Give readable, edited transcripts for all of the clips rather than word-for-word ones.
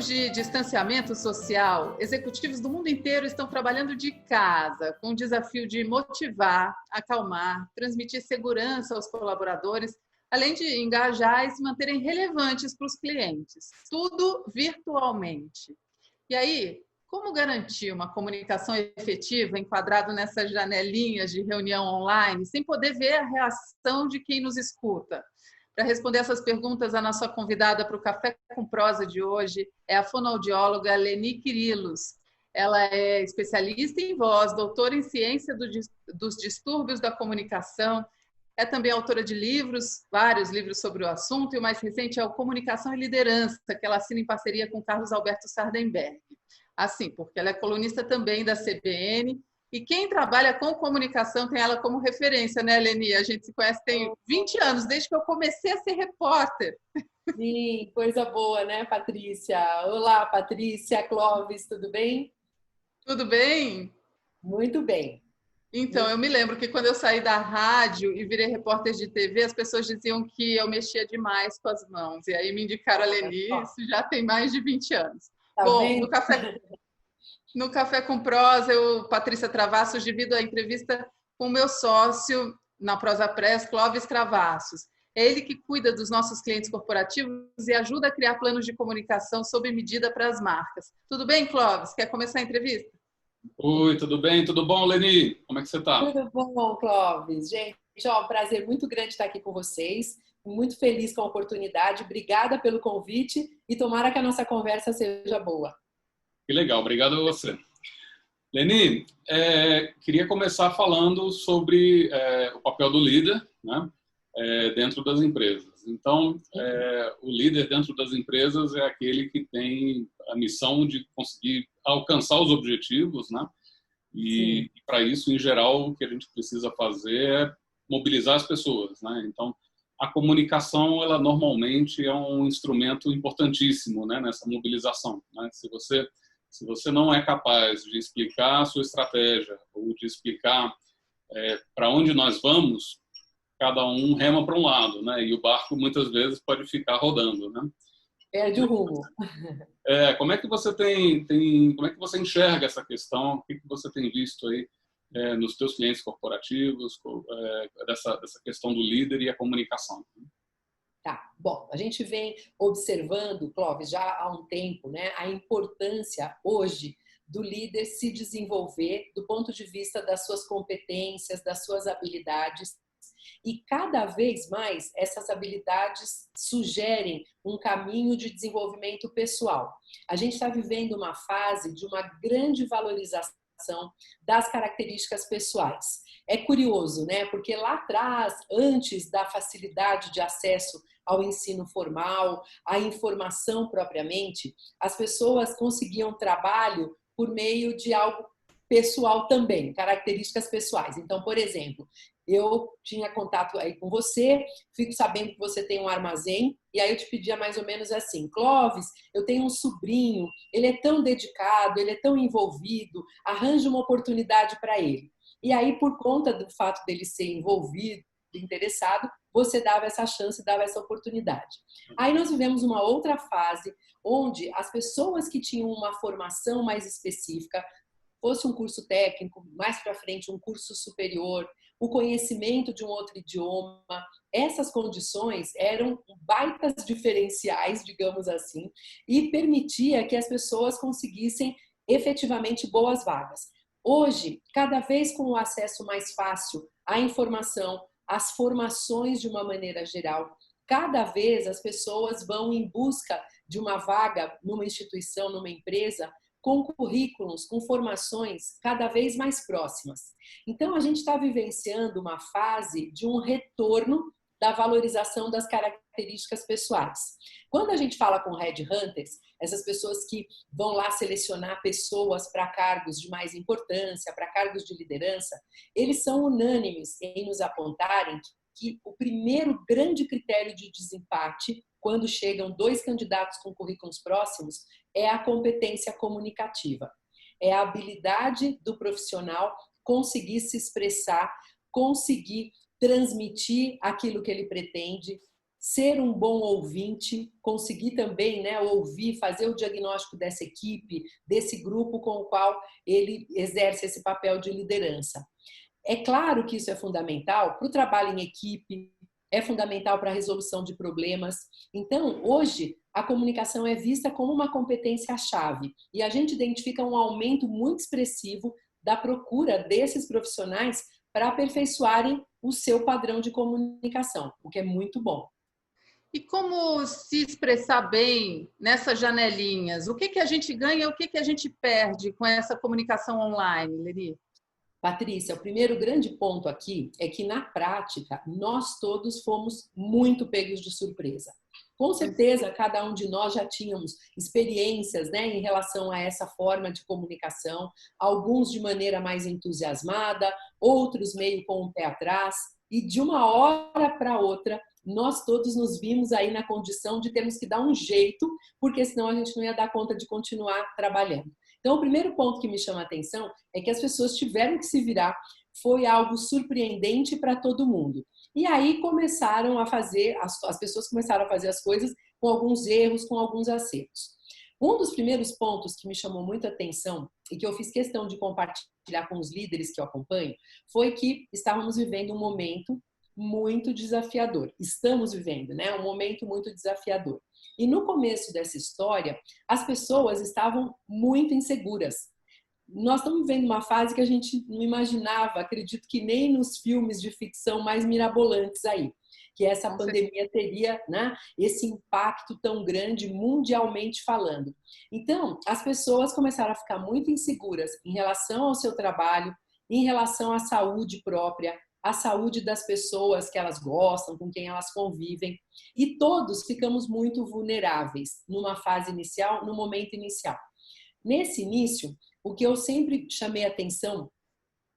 tempos de distanciamento social, executivos do mundo inteiro estão trabalhando de casa, com o desafio de motivar, acalmar, transmitir segurança aos colaboradores, além de engajar e se manterem relevantes para os clientes. Tudo virtualmente. E aí, como garantir uma comunicação efetiva enquadrado nessas janelinhas de reunião online, sem poder ver a reação de quem nos escuta? Para responder essas perguntas, a nossa convidada para o Café com Prosa de hoje é a fonoaudióloga Leni Quirilos. Ela é especialista em voz, doutora em ciência dos distúrbios da comunicação, é também autora de livros, vários livros sobre o assunto, e o mais recente é o Comunicação e Liderança, que ela assina em parceria com Carlos Alberto Sardenberg. Assim, porque ela é colunista também da CBN, e quem trabalha com comunicação tem ela como referência, né, Leni? A gente se conhece tem 20 anos, desde que eu comecei a ser repórter. Sim, coisa boa, né, Patrícia? Olá, Patrícia, Clóvis, tudo bem? Tudo bem? Muito bem. Então, eu me lembro que quando eu saí da rádio e virei repórter de TV, as pessoas diziam que eu mexia demais com as mãos. E aí me indicaram a Leni, isso já tem mais de 20 anos. Tá Bom, vendo? no Café com Prosa, eu, Patrícia Travassos, divido a entrevista com o meu sócio na Prosa Press, Clóvis Travassos. É ele que cuida dos nossos clientes corporativos e ajuda a criar planos de comunicação sob medida para as marcas. Tudo bem, Clóvis? Quer começar a entrevista? Oi, tudo bem? Tudo bom, Leni? Como é que você está? Tudo bom, Clóvis? Gente, ó, um prazer muito grande estar aqui com vocês. Muito feliz com a oportunidade. Obrigada pelo convite e tomara que a nossa conversa seja boa. Que legal, obrigado a você. Leni, queria começar falando sobre o papel do líder, né, dentro das empresas. Então, o líder dentro das empresas é aquele que tem a missão de conseguir alcançar os objetivos, né? E para isso, em geral, o que a gente precisa fazer é mobilizar as pessoas, né? Então, a comunicação, ela normalmente é um instrumento importantíssimo, né, nessa mobilização, né? Se você não é capaz de explicar a sua estratégia ou de explicar para onde nós vamos, cada um rema para um lado, né? E o barco muitas vezes pode ficar rodando, né? Perde o rumo. Como é que você como é que você enxerga essa questão? O que você tem visto aí nos teus clientes corporativos dessa questão do líder e a comunicação? Tá, bom, a gente vem observando, Clóvis, já há um tempo, né, a importância hoje do líder se desenvolver do ponto de vista das suas competências, das suas habilidades, e cada vez mais essas habilidades sugerem um caminho de desenvolvimento pessoal. A gente está vivendo uma fase de uma grande valorização das características pessoais. É curioso, né? Porque lá atrás, antes da facilidade de acesso ao ensino formal, à informação propriamente, as pessoas conseguiam trabalho por meio de algo pessoal também, características pessoais. Então, por exemplo, eu tinha contato aí com você, fico sabendo que você tem um armazém, e aí eu te pedia mais ou menos assim: Clóvis, eu tenho um sobrinho, ele é tão dedicado, ele é tão envolvido, arranja uma oportunidade para ele. E aí, por conta do fato dele ser envolvido, interessado, você dava essa chance, dava essa oportunidade. Aí nós vivemos uma outra fase, onde as pessoas que tinham uma formação mais específica, fosse um curso técnico, mais para frente um curso superior, o conhecimento de um outro idioma, essas condições eram baitas diferenciais, digamos assim, e permitia que as pessoas conseguissem efetivamente boas vagas. Hoje, cada vez com o acesso mais fácil à informação, às formações de uma maneira geral, cada vez as pessoas vão em busca de uma vaga numa instituição, numa empresa, com currículos, com formações cada vez mais próximas. Então, a gente está vivenciando uma fase de um retorno da valorização das características pessoais. Quando a gente fala com headhunters, essas pessoas que vão lá selecionar pessoas para cargos de mais importância, para cargos de liderança, eles são unânimes em nos apontarem que o primeiro grande critério de desempate, quando chegam dois candidatos com currículos próximos, é a competência comunicativa. É a habilidade do profissional conseguir se expressar, conseguir transmitir aquilo que ele pretende, ser um bom ouvinte, conseguir também, né, ouvir, fazer o diagnóstico dessa equipe, desse grupo com o qual ele exerce esse papel de liderança. É claro que isso é fundamental para o trabalho em equipe, é fundamental para a resolução de problemas. Então, hoje, a comunicação é vista como uma competência-chave e a gente identifica um aumento muito expressivo da procura desses profissionais para aperfeiçoarem o seu padrão de comunicação, o que é muito bom. E como se expressar bem nessas janelinhas? O que a gente ganha e o que a gente perde com essa comunicação online, Leni? Patrícia, o primeiro grande ponto aqui é que, na prática, nós todos fomos muito pegos de surpresa. Com certeza, cada um de nós já tínhamos experiências, né, em relação a essa forma de comunicação, alguns de maneira mais entusiasmada, outros meio com o pé atrás, e de uma hora para outra, nós todos nos vimos aí na condição de termos que dar um jeito, porque senão a gente não ia dar conta de continuar trabalhando. Então, o primeiro ponto que me chama a atenção é que as pessoas tiveram que se virar, foi algo surpreendente para todo mundo. E aí começaram a fazer, as pessoas começaram a fazer as coisas com alguns erros, com alguns acertos. Um dos primeiros pontos que me chamou muita atenção e que eu fiz questão de compartilhar com os líderes que eu acompanho foi que estávamos vivendo um momento muito desafiador. Estamos vivendo, né? Um momento muito desafiador. E no começo dessa história, as pessoas estavam muito inseguras. Nós estamos vivendo uma fase que a gente não imaginava, acredito que nem nos filmes de ficção mais mirabolantes aí, que essa pandemia teria, né, esse impacto tão grande mundialmente falando. Então, as pessoas começaram a ficar muito inseguras em relação ao seu trabalho, em relação à saúde própria, a saúde das pessoas que elas gostam, com quem elas convivem. E todos ficamos muito vulneráveis numa fase inicial, no momento inicial. Nesse início, o que eu sempre chamei atenção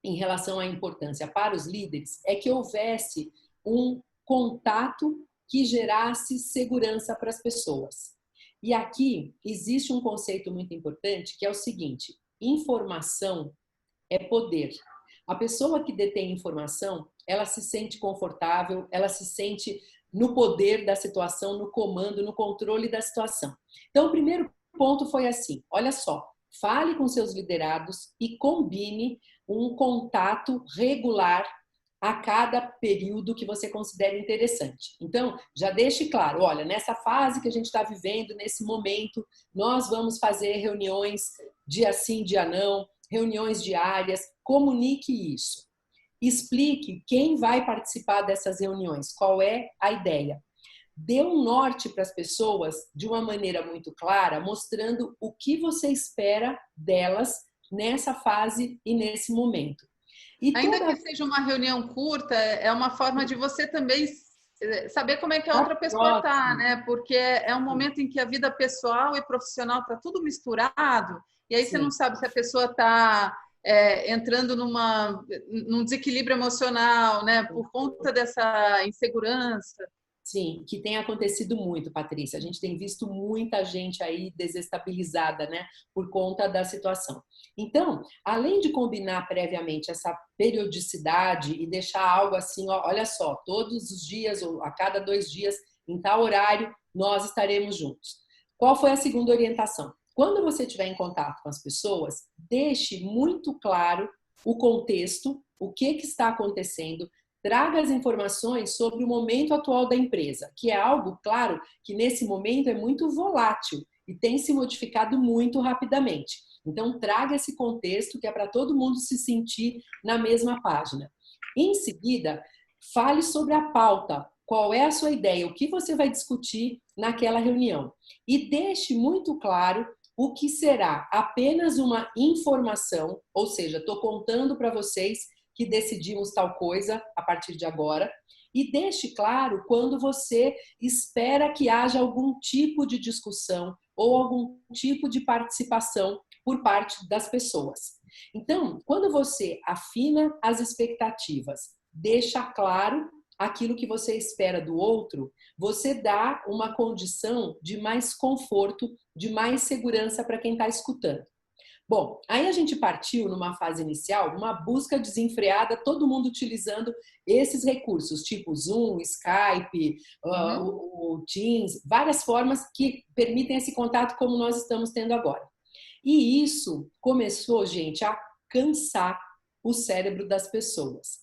em relação à importância para os líderes é que houvesse um contato que gerasse segurança para as pessoas. E aqui existe um conceito muito importante que é o seguinte: informação é poder. A pessoa que detém informação, ela se sente confortável, ela se sente no poder da situação, no comando, no controle da situação. Então, o primeiro ponto foi assim, olha só, fale com seus liderados e combine um contato regular a cada período que você considere interessante. Então, já deixe claro, olha, nessa fase que a gente está vivendo, nesse momento, nós vamos fazer reuniões dia sim, dia não, reuniões diárias, comunique isso. Explique quem vai participar dessas reuniões, qual é a ideia. Dê um norte para as pessoas de uma maneira muito clara, mostrando o que você espera delas nessa fase e nesse momento. E ainda que seja uma reunião curta, é uma forma de você também saber como é que a outra pessoa está, né? Porque é um momento em que a vida pessoal e profissional está tudo misturado, e aí você não sabe se a pessoa está entrando num desequilíbrio emocional, né? Por conta dessa insegurança. Sim, que tem acontecido muito, Patrícia. A gente tem visto muita gente aí desestabilizada, né, por conta da situação. Então, além de combinar previamente essa periodicidade e deixar algo assim, ó, olha só, todos os dias ou a cada 2 dias, em tal horário, nós estaremos juntos. Qual foi a segunda orientação? Quando você estiver em contato com as pessoas, deixe muito claro o contexto, o que está acontecendo. Traga as informações sobre o momento atual da empresa, que é algo, claro, que nesse momento é muito volátil e tem se modificado muito rapidamente. Então, traga esse contexto que é para todo mundo se sentir na mesma página. Em seguida, fale sobre a pauta. Qual é a sua ideia? O que você vai discutir naquela reunião? E deixe muito claro o que será apenas uma informação, ou seja, estou contando para vocês que decidimos tal coisa a partir de agora, e deixe claro quando você espera que haja algum tipo de discussão ou algum tipo de participação por parte das pessoas. Então, quando você afina as expectativas, deixa claro aquilo que você espera do outro, você dá uma condição de mais conforto, de mais segurança para quem está escutando. Bom, aí a gente partiu numa fase inicial, uma busca desenfreada, todo mundo utilizando esses recursos, tipo Zoom, Skype, o Teams, várias formas que permitem esse contato como nós estamos tendo agora. E isso começou, gente, a cansar o cérebro das pessoas.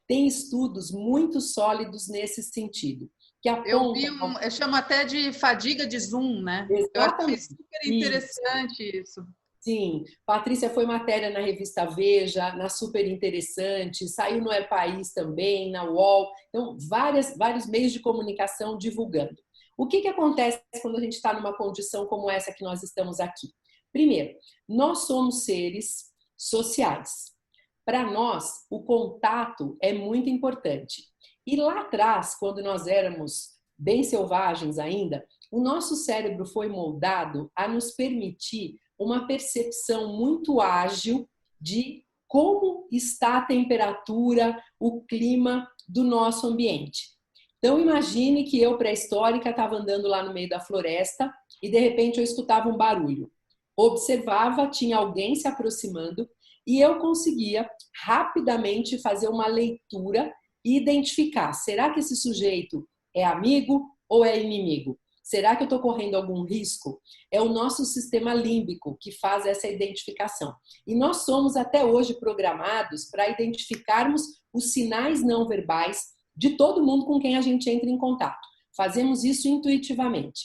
Tem estudos muito sólidos nesse sentido. Que apontam... eu chamo até de fadiga de Zoom, né? Exatamente. Eu acho super interessante isso. Sim, Patrícia, foi matéria na revista Veja, na Super Interessante, saiu no É País também, na UOL, então vários meios de comunicação divulgando. O que acontece quando a gente está numa condição como essa que nós estamos aqui? Primeiro, nós somos seres sociais. Para nós, o contato é muito importante. E lá atrás, quando nós éramos bem selvagens ainda, o nosso cérebro foi moldado a nos permitir uma percepção muito ágil de como está a temperatura, o clima do nosso ambiente. Então, imagine que eu, pré-histórica, estava andando lá no meio da floresta e, de repente, eu escutava um barulho. Observava, tinha alguém se aproximando e eu conseguia rapidamente fazer uma leitura e identificar, será que esse sujeito é amigo ou é inimigo? Será que eu estou correndo algum risco? É o nosso sistema límbico que faz essa identificação. E nós somos até hoje programados para identificarmos os sinais não verbais de todo mundo com quem a gente entra em contato. Fazemos isso intuitivamente.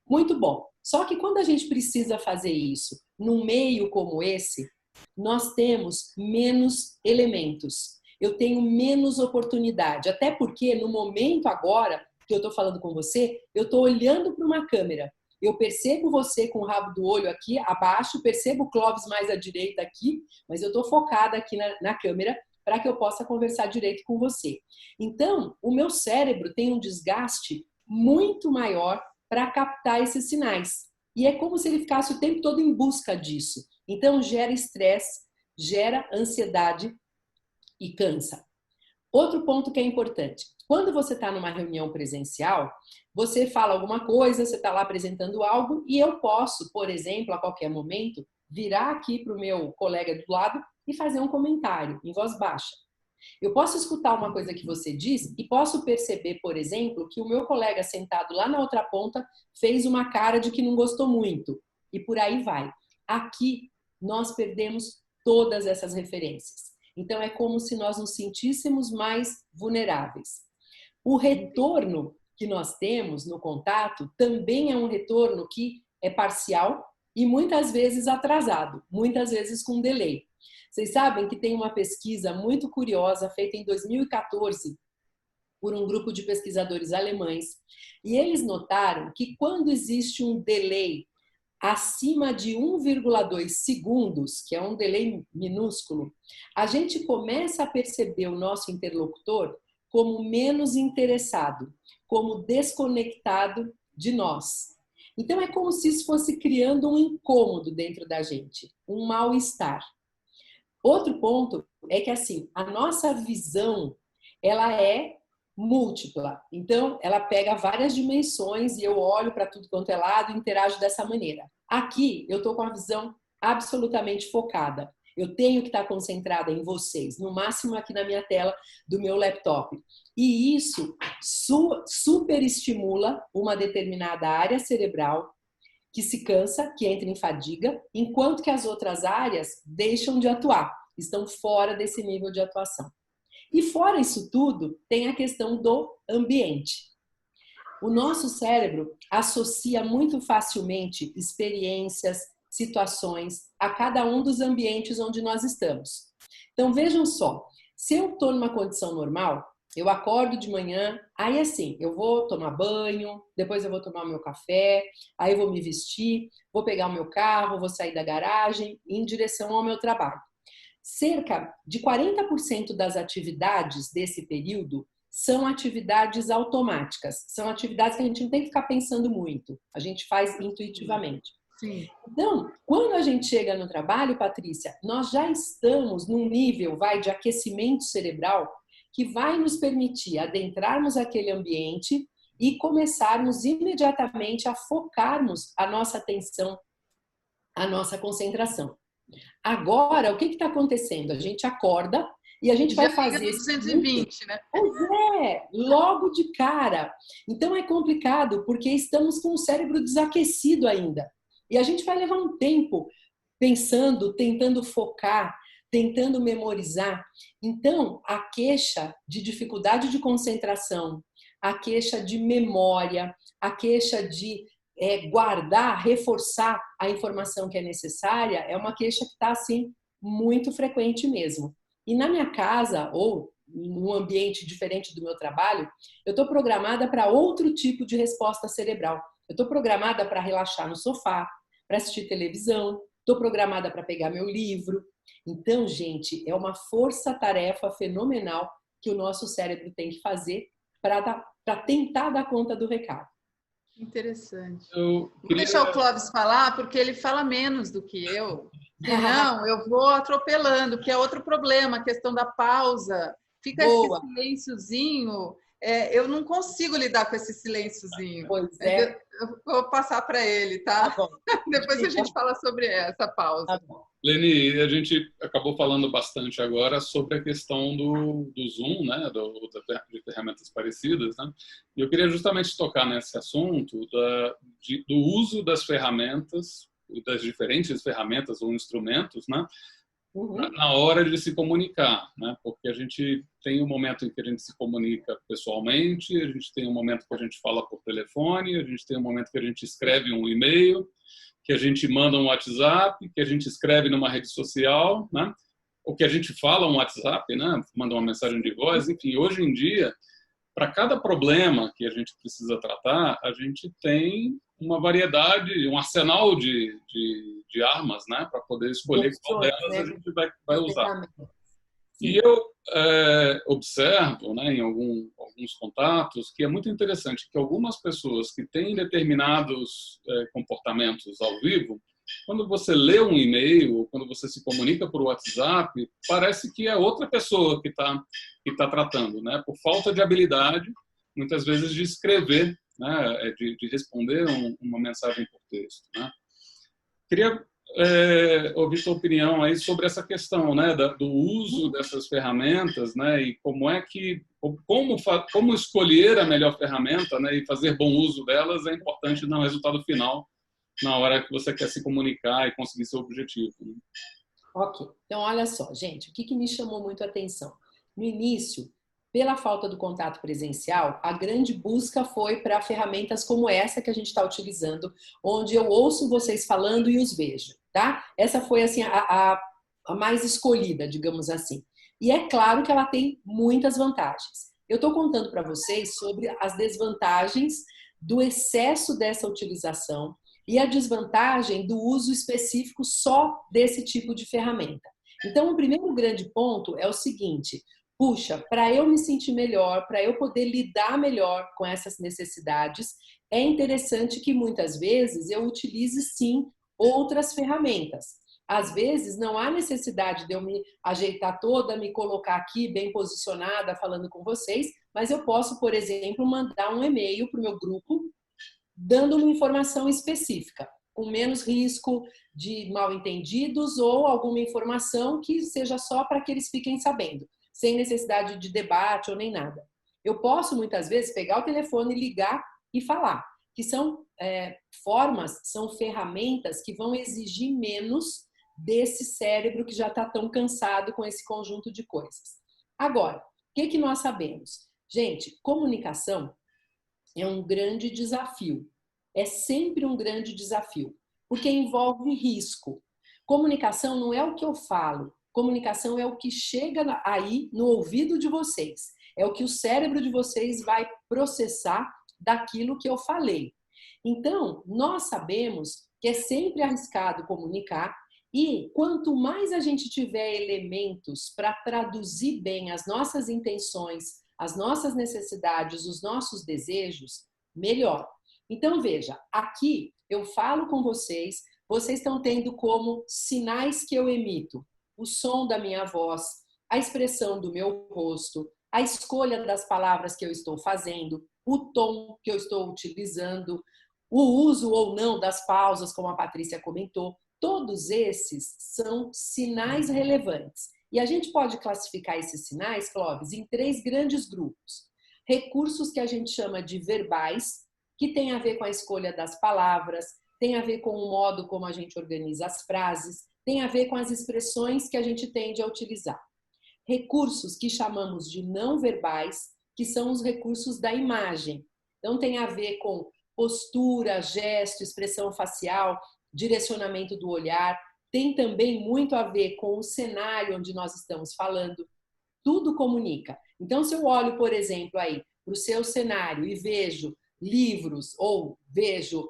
Muito bom. Só que quando a gente precisa fazer isso num meio como esse, nós temos menos elementos. Eu tenho menos oportunidade. Até porque no momento agora que eu estou falando com você, eu estou olhando para uma câmera. Eu percebo você com o rabo do olho aqui abaixo, percebo o Clóvis mais à direita aqui, mas eu estou focada aqui na câmera para que eu possa conversar direito com você. Então, o meu cérebro tem um desgaste muito maior para captar esses sinais. E é como se ele ficasse o tempo todo em busca disso. Então, gera estresse, gera ansiedade e cansa. Outro ponto que é importante. Quando você está numa reunião presencial, você fala alguma coisa, você está lá apresentando algo e eu posso, por exemplo, a qualquer momento, virar aqui para o meu colega do lado e fazer um comentário em voz baixa. Eu posso escutar uma coisa que você diz e posso perceber, por exemplo, que o meu colega sentado lá na outra ponta fez uma cara de que não gostou muito. E por aí vai. Aqui, nós perdemos todas essas referências. Então, é como se nós nos sentíssemos mais vulneráveis. O retorno que nós temos no contato também é um retorno que é parcial e muitas vezes atrasado, muitas vezes com delay. Vocês sabem que tem uma pesquisa muito curiosa feita em 2014 por um grupo de pesquisadores alemães e eles notaram que quando existe um delay acima de 1,2 segundos, que é um delay minúsculo, a gente começa a perceber o nosso interlocutor como menos interessado, como desconectado de nós. Então é como se isso fosse criando um incômodo dentro da gente, um mal-estar. Outro ponto é que assim, a nossa visão, ela é múltipla. Então, ela pega várias dimensões e eu olho para tudo quanto é lado e interajo dessa maneira. Aqui, eu estou com a visão absolutamente focada. Eu tenho que estar concentrada em vocês, no máximo aqui na minha tela do meu laptop. E isso superestimula uma determinada área cerebral que se cansa, que entra em fadiga, enquanto que as outras áreas deixam de atuar, estão fora desse nível de atuação. E fora isso tudo, tem a questão do ambiente. O nosso cérebro associa muito facilmente experiências, situações a cada um dos ambientes onde nós estamos. Então vejam só, se eu estou numa condição normal, eu acordo de manhã, aí assim, eu vou tomar banho, depois eu vou tomar o meu café, aí eu vou me vestir, vou pegar o meu carro, vou sair da garagem em direção ao meu trabalho. Cerca de 40% das atividades desse período são atividades automáticas, são atividades que a gente não tem que ficar pensando muito, a gente faz intuitivamente. Sim. Então, quando a gente chega no trabalho, Patrícia, nós já estamos num nível, de aquecimento cerebral que vai nos permitir adentrarmos aquele ambiente e começarmos imediatamente a focarmos a nossa atenção, a nossa concentração. Agora, o que está acontecendo? A gente acorda e a gente vai fazer esse 220, né? Pois é, logo de cara. Então é complicado porque estamos com o cérebro desaquecido ainda. E a gente vai levar um tempo pensando, tentando focar, tentando memorizar. Então, a queixa de dificuldade de concentração, a queixa de memória, a queixa de guardar, reforçar a informação que é necessária, é uma queixa que está assim muito frequente mesmo. E na minha casa, ou num ambiente diferente do meu trabalho, eu estou programada para outro tipo de resposta cerebral. Eu estou programada para relaxar no sofá, para assistir televisão, estou programada para pegar meu livro. Então, gente, é uma força-tarefa fenomenal que o nosso cérebro tem que fazer para tentar dar conta do recado. Interessante. Vou deixar o Clóvis falar, porque ele fala menos do que eu. Senão, eu vou atropelando, que é outro problema, a questão da pausa. Fica esse silênciozinho. Eu não consigo lidar com esse silênciozinho. Pois é. Eu vou passar para ele, tá? Depois a gente fala sobre essa pausa. Tá bom. Leni, a gente acabou falando bastante agora sobre a questão do Zoom, né, de ferramentas parecidas, né? E eu queria justamente tocar nesse assunto do uso das ferramentas, das diferentes ferramentas ou instrumentos, né, na hora de se comunicar, né? Porque a gente tem um momento em que a gente se comunica pessoalmente, a gente tem um momento que a gente fala por telefone, a gente tem um momento que a gente escreve um e-mail, que a gente manda um WhatsApp, que a gente escreve numa rede social, né? Ou que a gente fala um WhatsApp, né? Manda uma mensagem de voz, enfim. Hoje em dia, para cada problema que a gente precisa tratar, a gente tem uma variedade, um arsenal de armas, né? Para poder escolher qual delas a gente vai usar. E eu observo, né, em alguns contatos, que é muito interessante que algumas pessoas que têm determinados comportamentos ao vivo, quando você lê um e-mail, ou quando você se comunica por WhatsApp, parece que é outra pessoa que tá tratando, né, por falta de habilidade, muitas vezes, de escrever, né, de responder uma mensagem por texto, né. Queria ouvir sua opinião aí sobre essa questão, né, do uso dessas ferramentas, né, e como escolher a melhor ferramenta, né, e fazer bom uso delas é importante no resultado final, na hora que você quer se comunicar e conseguir seu objetivo, né? Ok, então olha só, gente, o que me chamou muito a atenção? No início, pela falta do contato presencial, a grande busca foi para ferramentas como essa que a gente está utilizando, onde eu ouço vocês falando e os vejo, tá? Essa foi assim a mais escolhida, digamos assim. E é claro que ela tem muitas vantagens. Eu estou contando para vocês sobre as desvantagens do excesso dessa utilização e a desvantagem do uso específico só desse tipo de ferramenta. Então, o primeiro grande ponto é o seguinte: puxa, para eu me sentir melhor, para eu poder lidar melhor com essas necessidades, é interessante que muitas vezes eu utilize sim outras ferramentas. Às vezes não há necessidade de eu me ajeitar toda, me colocar aqui bem posicionada falando com vocês, mas eu posso, por exemplo, mandar um e-mail para o meu grupo dando uma informação específica, com menos risco de mal-entendidos ou alguma informação que seja só para que eles fiquem sabendo, sem necessidade de debate ou nem nada. Eu posso, muitas vezes, pegar o telefone, ligar e falar, que são são ferramentas que vão exigir menos desse cérebro que já está tão cansado com esse conjunto de coisas. Agora, o que nós sabemos? Gente, comunicação é um grande desafio. É sempre um grande desafio, porque envolve risco. Comunicação não é o que eu falo, comunicação é o que chega aí no ouvido de vocês. É o que o cérebro de vocês vai processar daquilo que eu falei. Então, nós sabemos que é sempre arriscado comunicar e quanto mais a gente tiver elementos para traduzir bem as nossas intenções, as nossas necessidades, os nossos desejos, melhor. Então, veja, aqui eu falo com vocês, vocês estão tendo como sinais que eu emito o som da minha voz, a expressão do meu rosto, a escolha das palavras que eu estou fazendo, o tom que eu estou utilizando, o uso ou não das pausas, como a Patrícia comentou. Todos esses são sinais relevantes. E a gente pode classificar esses sinais, Clóvis, em 3 grandes grupos. Recursos que a gente chama de verbais, que tem a ver com a escolha das palavras, tem a ver com o modo como a gente organiza as frases, tem a ver com as expressões que a gente tende a utilizar. Recursos que chamamos de não verbais, que são os recursos da imagem. Então, tem a ver com postura, gesto, expressão facial, direcionamento do olhar. Tem também muito a ver com o cenário onde nós estamos falando. Tudo comunica. Então, se eu olho, por exemplo, aí para o seu cenário e vejo livros ou vejo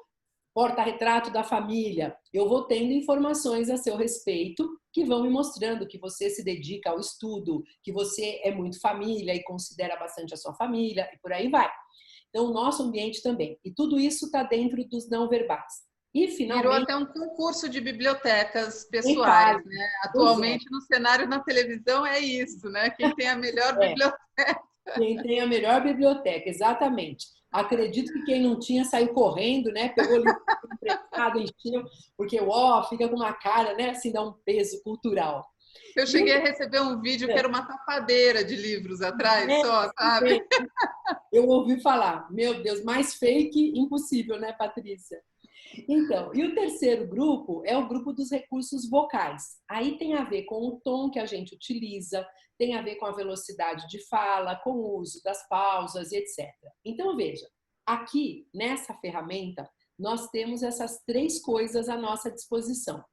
porta-retrato da família, eu vou tendo informações a seu respeito que vão me mostrando que você se dedica ao estudo, que você é muito família e considera bastante a sua família e por aí vai. Então, o nosso ambiente também. E tudo isso está dentro dos não verbais. E, finalmente... Virou até um concurso de bibliotecas pessoais, né? Atualmente, no cenário na televisão, é isso, né? Quem tem a melhor biblioteca. Quem tem a melhor biblioteca, exatamente. Acredito que quem não tinha saiu correndo, né? Pegou o livro emprestado, encheu, porque fica com uma cara, né? Assim, dá um peso cultural. Eu cheguei a receber um vídeo que era uma tapadeira de livros atrás, só, sabe? Eu ouvi falar, meu Deus, mais fake impossível, né, Patrícia? Então, e o terceiro grupo é o grupo dos recursos vocais. Aí tem a ver com o tom que a gente utiliza, tem a ver com a velocidade de fala, com o uso das pausas, etc. Então, veja, aqui nessa ferramenta, nós temos essas 3 coisas à nossa disposição.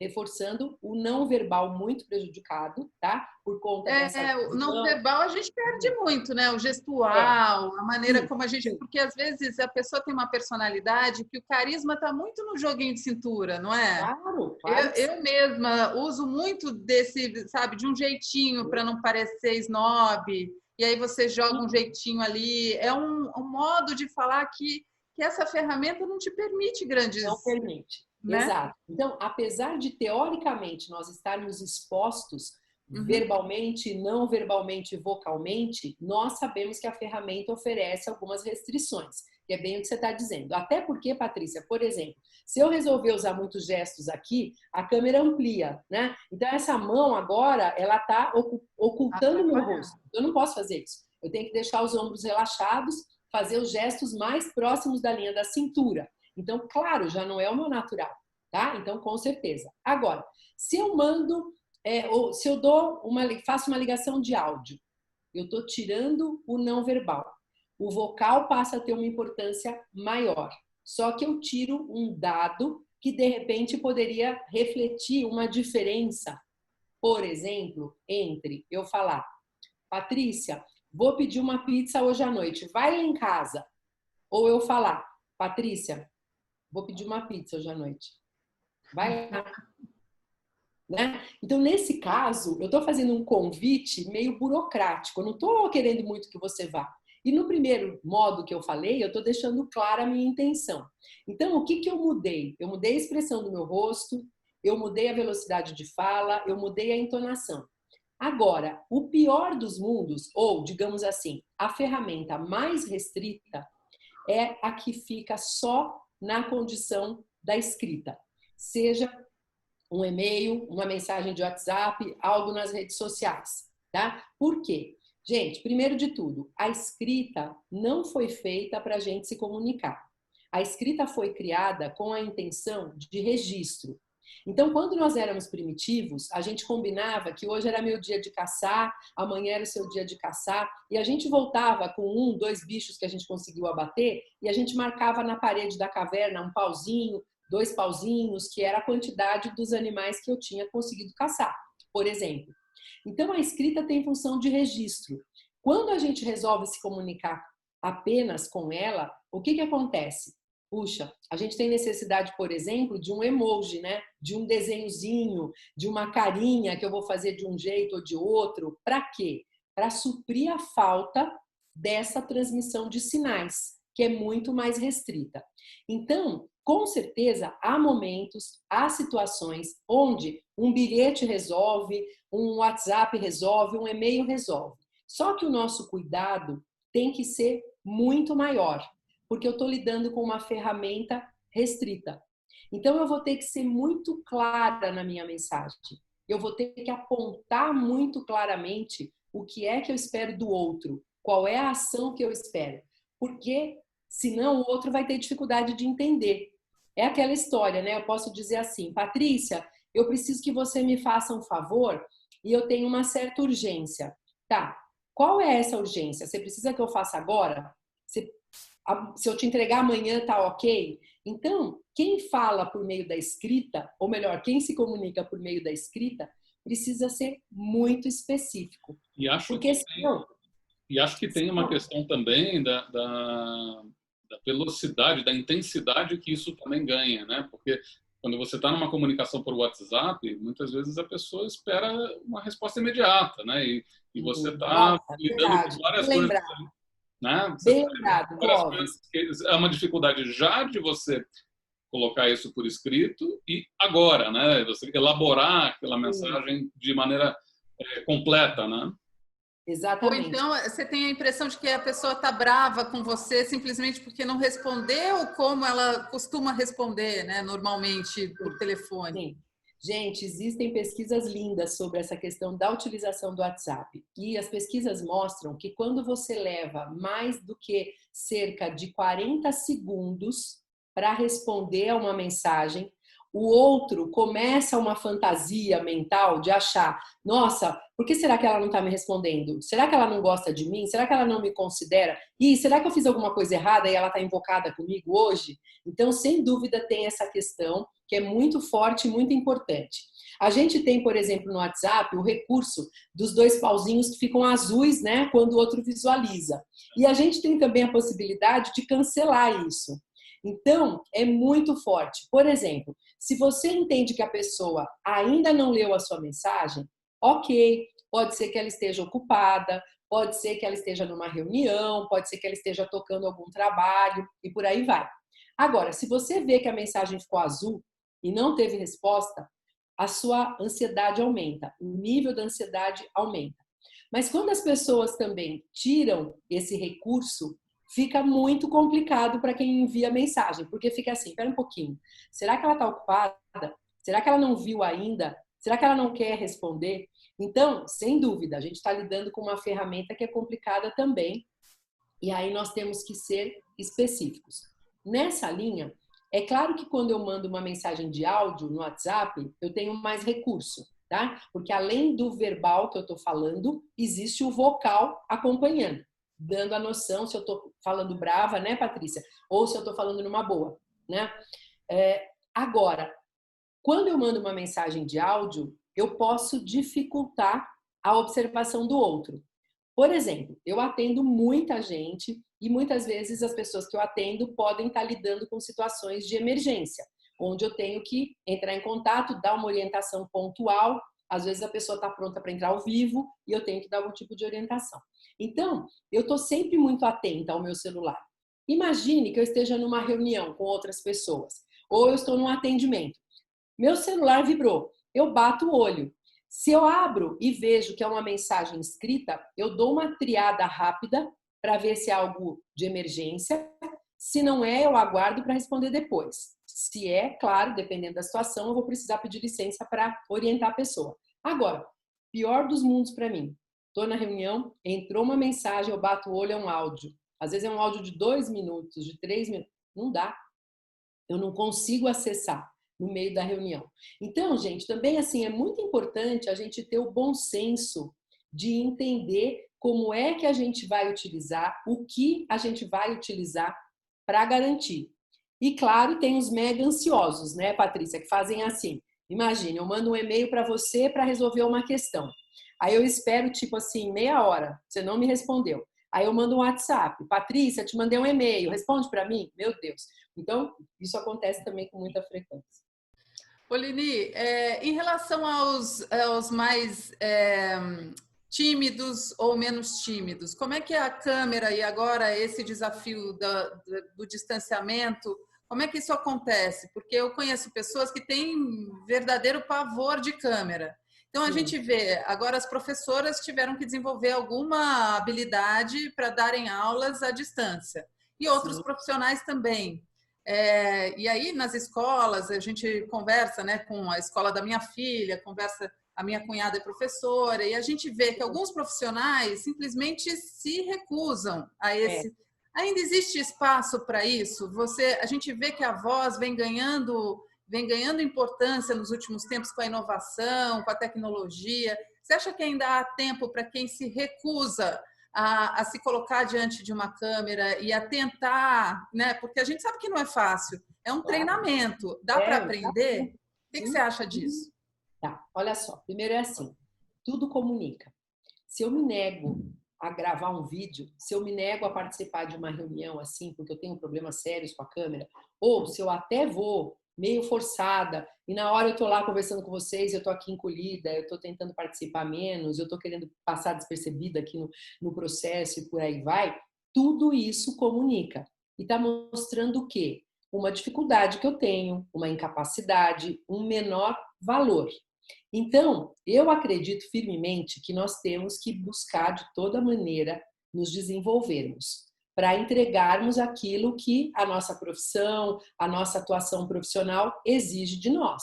Reforçando o não verbal muito prejudicado, tá? Por conta dessa... O não verbal a gente perde muito, né? O gestual, a maneira como a gente... Sim. Porque às vezes a pessoa tem uma personalidade que o carisma está muito no joguinho de cintura, não é? Claro. Eu mesma uso muito desse, sabe, de um jeitinho para não parecer snob, e aí você joga um jeitinho ali. É um modo de falar que essa ferramenta não te permite grandes... Não permite. Né? Exato. Então, apesar de, teoricamente, nós estarmos expostos verbalmente, não verbalmente, vocalmente, nós sabemos que a ferramenta oferece algumas restrições, que é bem o que você está dizendo. Até porque, Patrícia, por exemplo, se eu resolver usar muitos gestos aqui, a câmera amplia, né? Então, essa mão agora, ela está ocultando o meu rosto. Eu não posso fazer isso. Eu tenho que deixar os ombros relaxados, fazer os gestos mais próximos da linha da cintura. Então, claro, já não é o meu natural, tá? Então, com certeza. Agora, se eu mando, ou se eu faço uma ligação de áudio, eu estou tirando o não verbal. O vocal passa a ter uma importância maior. Só que eu tiro um dado que, de repente, poderia refletir uma diferença, por exemplo, entre eu falar, Patrícia, vou pedir uma pizza hoje à noite, vai lá em casa. Ou eu falar, Patrícia, vou pedir uma pizza hoje à noite. Vai lá. Né? Então, nesse caso, eu estou fazendo um convite meio burocrático. Eu não estou querendo muito que você vá. E no primeiro modo que eu falei, eu estou deixando clara a minha intenção. Então, o que eu mudei? Eu mudei a expressão do meu rosto, eu mudei a velocidade de fala, eu mudei a entonação. Agora, o pior dos mundos, ou, digamos assim, a ferramenta mais restrita é a que fica só na condição da escrita. Seja um e-mail, uma mensagem de WhatsApp, algo nas redes sociais, tá? Por quê? Gente, primeiro de tudo, a escrita não foi feita para a gente se comunicar. A escrita foi criada com a intenção de registro. Então, quando nós éramos primitivos, a gente combinava que hoje era meu dia de caçar, amanhã era o seu dia de caçar, e a gente voltava com 1, 2 bichos que a gente conseguiu abater, e a gente marcava na parede da caverna um pauzinho, 2 pauzinhos, que era a quantidade dos animais que eu tinha conseguido caçar, por exemplo. Então, a escrita tem função de registro. Quando a gente resolve se comunicar apenas com ela, o que acontece? Puxa, a gente tem necessidade, por exemplo, de um emoji, né? De um desenhozinho, de uma carinha que eu vou fazer de um jeito ou de outro. Para quê? Para suprir a falta dessa transmissão de sinais, que é muito mais restrita. Então, com certeza, há momentos, há situações onde um bilhete resolve, um WhatsApp resolve, um e-mail resolve. Só que o nosso cuidado tem que ser muito maior, porque eu estou lidando com uma ferramenta restrita. Então, eu vou ter que ser muito clara na minha mensagem. Eu vou ter que apontar muito claramente o que é que eu espero do outro, qual é a ação que eu espero. Porque, senão, o outro vai ter dificuldade de entender. É aquela história, né? Eu posso dizer assim, Patrícia, eu preciso que você me faça um favor e eu tenho uma certa urgência. Tá, qual é essa urgência? Você precisa que eu faça agora? Se eu te entregar amanhã, tá ok? Então, quem fala por meio da escrita, ou melhor, quem se comunica por meio da escrita, precisa ser muito específico. E acho Porque que senão... tem uma questão também da velocidade, da intensidade que isso também ganha, né? Porque quando você está numa comunicação por WhatsApp, muitas vezes a pessoa espera uma resposta imediata, né? E você está Nossa, lidando com verdade. várias Bem coisas, lembrado. né? Você Bem está lidando com lembrado, várias coisas Clóvis. que é uma dificuldade já de você colocar isso por escrito e agora, né? Você elaborar aquela mensagem de maneira completa, né? Ou Exatamente. então você tem a impressão de que a pessoa está brava com você simplesmente porque não respondeu como ela costuma responder, né, normalmente por telefone. Sim. Gente, existem pesquisas lindas sobre essa questão da utilização do WhatsApp. E as pesquisas mostram que quando você leva mais do que cerca de 40 segundos para responder a uma mensagem, o outro começa uma fantasia mental de achar, nossa, por que será que ela não está me respondendo? Será que ela não gosta de mim? Será que ela não me considera? E será que eu fiz alguma coisa errada e ela está invocada comigo hoje? Então, sem dúvida, tem essa questão que é muito forte e muito importante. A gente tem, por exemplo, no WhatsApp, o recurso dos 2 pauzinhos que ficam azuis, né, quando o outro visualiza. E a gente tem também a possibilidade de cancelar isso. Então, é muito forte. Por exemplo, se você entende que a pessoa ainda não leu a sua mensagem, ok, pode ser que ela esteja ocupada, pode ser que ela esteja numa reunião, pode ser que ela esteja tocando algum trabalho e por aí vai. Agora, se você vê que a mensagem ficou azul e não teve resposta, a sua ansiedade aumenta, o nível da ansiedade aumenta. Mas quando as pessoas também tiram esse recurso, fica muito complicado para quem envia mensagem, porque fica assim, espera um pouquinho, será que ela está ocupada? Será que ela não viu ainda? Será que ela não quer responder? Então, sem dúvida, a gente está lidando com uma ferramenta que é complicada também, e aí nós temos que ser específicos. Nessa linha, é claro que quando eu mando uma mensagem de áudio no WhatsApp, eu tenho mais recurso, tá? Porque além do verbal que eu estou falando, existe o vocal acompanhando, dando a noção se eu estou falando brava, né, Patrícia? Ou se eu estou falando numa boa, né? Agora, quando eu mando uma mensagem de áudio, eu posso dificultar a observação do outro. Por exemplo, eu atendo muita gente e muitas vezes as pessoas que eu atendo podem estar lidando com situações de emergência, onde eu tenho que entrar em contato, dar uma orientação pontual. Às vezes a pessoa está pronta para entrar ao vivo e eu tenho que dar algum tipo de orientação. Então, eu estou sempre muito atenta ao meu celular. Imagine que eu esteja numa reunião com outras pessoas ou eu estou num atendimento. Meu celular vibrou, eu bato o olho. Se eu abro e vejo que é uma mensagem escrita, eu dou uma triada rápida para ver se é algo de emergência. Se não é, eu aguardo para responder depois. Se é, claro, dependendo da situação, eu vou precisar pedir licença para orientar a pessoa. Agora, pior dos mundos para mim. Estou na reunião, entrou uma mensagem, eu bato o olho, é um áudio. Às vezes é um áudio de 2 minutos, de 3 minutos. Não dá. Eu não consigo acessar no meio da reunião. Então, gente, também assim é muito importante a gente ter o bom senso de entender como é que a gente vai utilizar, o que a gente vai utilizar para garantir. E claro, tem os mega ansiosos, né, Patrícia, que fazem assim. Imagine, eu mando um e-mail para você para resolver uma questão. Aí eu espero tipo assim meia hora, você não me respondeu. Aí eu mando um WhatsApp, Patrícia, te mandei um e-mail, responde para mim? Meu Deus. Então, isso acontece também com muita frequência. Olini, em relação aos mais tímidos ou menos tímidos, como é que é a câmera e agora esse desafio do distanciamento, como é que isso acontece? Porque eu conheço pessoas que têm verdadeiro pavor de câmera. Então, a gente vê, agora as professoras tiveram que desenvolver alguma habilidade para darem aulas à distância. E outros profissionais também. E aí, nas escolas, a gente conversa, né, com a escola da minha filha, a minha cunhada é professora, e a gente vê que alguns profissionais simplesmente se recusam a esse. Ainda existe espaço para isso? A gente vê que a voz vem ganhando importância nos últimos tempos com a inovação, com a tecnologia. Você acha que ainda há tempo para quem se recusa a se colocar diante de uma câmera e a tentar, né? Porque a gente sabe que não é fácil, é um treinamento, dá para aprender? O que você acha disso? Tá, olha só, primeiro é assim, tudo comunica. Se eu me nego a gravar um vídeo, se eu me nego a participar de uma reunião assim, porque eu tenho problemas sérios com a câmera, ou se eu até vou meio forçada, e na hora eu tô lá conversando com vocês, eu tô aqui encolhida, eu tô tentando participar menos, eu tô querendo passar despercebida aqui no processo e por aí vai, tudo isso comunica. E tá mostrando o quê? Uma dificuldade que eu tenho, uma incapacidade, um menor valor. Então, eu acredito firmemente que nós temos que buscar de toda maneira nos desenvolvermos para entregarmos aquilo que a nossa profissão, a nossa atuação profissional exige de nós,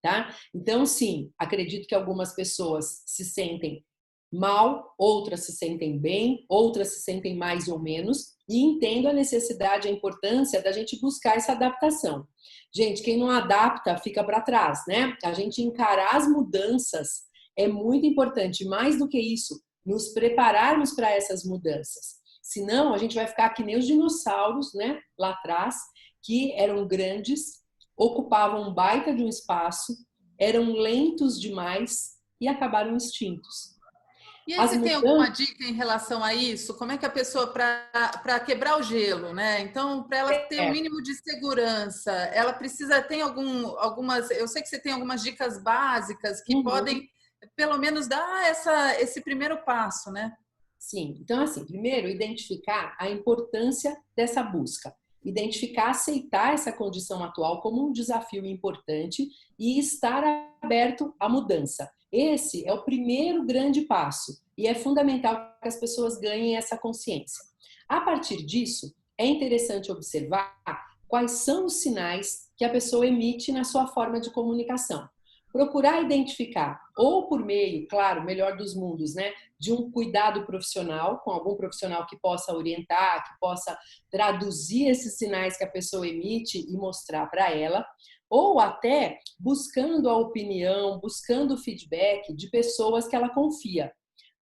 tá? Então, sim, acredito que algumas pessoas se sentem mal, outras se sentem bem, outras se sentem mais ou menos, e entendo a necessidade, a importância da gente buscar essa adaptação. Gente, quem não adapta fica para trás, né? A gente encarar as mudanças é muito importante, mais do que isso, nos prepararmos para essas mudanças. Senão, a gente vai ficar que nem os dinossauros, né? Lá atrás, que eram grandes, ocupavam um baita de um espaço, eram lentos demais e acabaram extintos. E aí você tem alguma dica em relação a isso? Como é que a pessoa, para quebrar o gelo, né? Então, para ela ter um mínimo de segurança, ela precisa, algumas, eu sei que você tem algumas dicas básicas que podem, pelo menos, dar esse primeiro passo, né? Sim, então assim, primeiro identificar a importância dessa busca, identificar, aceitar essa condição atual como um desafio importante e estar aberto à mudança. Esse é o primeiro grande passo e é fundamental que as pessoas ganhem essa consciência. A partir disso, é interessante observar quais são os sinais que a pessoa emite na sua forma de comunicação. Procurar identificar, ou por meio, claro, melhor dos mundos, né, de um cuidado profissional, com algum profissional que possa orientar, que possa traduzir esses sinais que a pessoa emite e mostrar para ela, ou até buscando a opinião, buscando o feedback de pessoas que ela confia.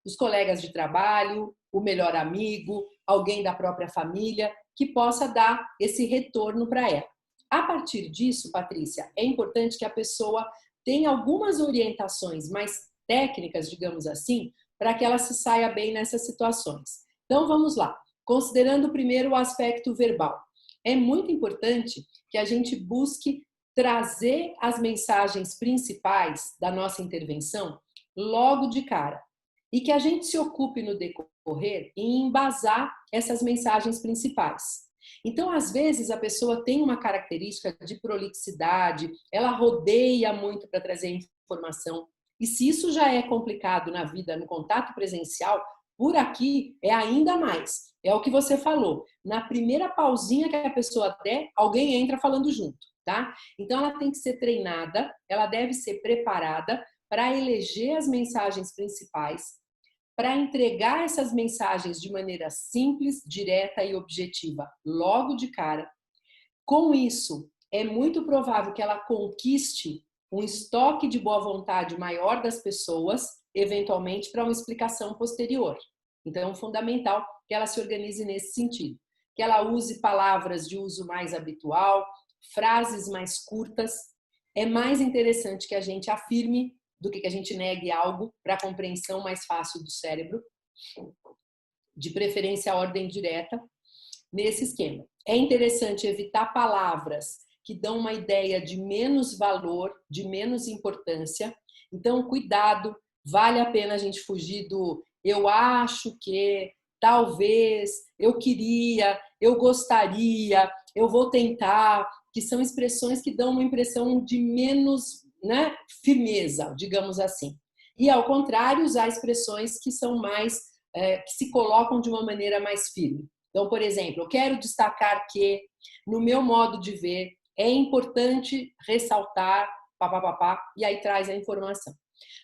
Os colegas de trabalho, o melhor amigo, alguém da própria família, que possa dar esse retorno para ela. A partir disso, Patrícia, é importante que a pessoa tenha algumas orientações mais técnicas, digamos assim, para que ela se saia bem nessas situações. Então, vamos lá. Considerando primeiro o aspecto verbal. É muito importante que a gente busque trazer as mensagens principais da nossa intervenção logo de cara. E que a gente se ocupe no decorrer em embasar essas mensagens principais. Então, às vezes, a pessoa tem uma característica de prolixidade, ela rodeia muito para trazer informação. E se isso já é complicado na vida, no contato presencial, por aqui é ainda mais. É o que você falou. Na primeira pausinha que a pessoa der, alguém entra falando junto, tá? Então, ela tem que ser treinada, ela deve ser preparada para eleger as mensagens principais, para entregar essas mensagens de maneira simples, direta e objetiva, logo de cara. Com isso, é muito provável que ela conquiste um estoque de boa vontade maior das pessoas, eventualmente para uma explicação posterior. Então, é fundamental que ela se organize nesse sentido. Que ela use palavras de uso mais habitual, frases mais curtas. É mais interessante que a gente afirme do que a gente negue algo para a compreensão mais fácil do cérebro, de preferência a ordem direta, nesse esquema. É interessante evitar palavras que dão uma ideia de menos valor, de menos importância. Então, cuidado, vale a pena a gente fugir do eu acho que, talvez, eu queria, eu gostaria, eu vou tentar, que são expressões que dão uma impressão de menos, né, firmeza, digamos assim. E, ao contrário, usar expressões que são mais, que se colocam de uma maneira mais firme. Então, por exemplo, eu quero destacar que, no meu modo de ver, é importante ressaltar, papapá, e aí traz a informação.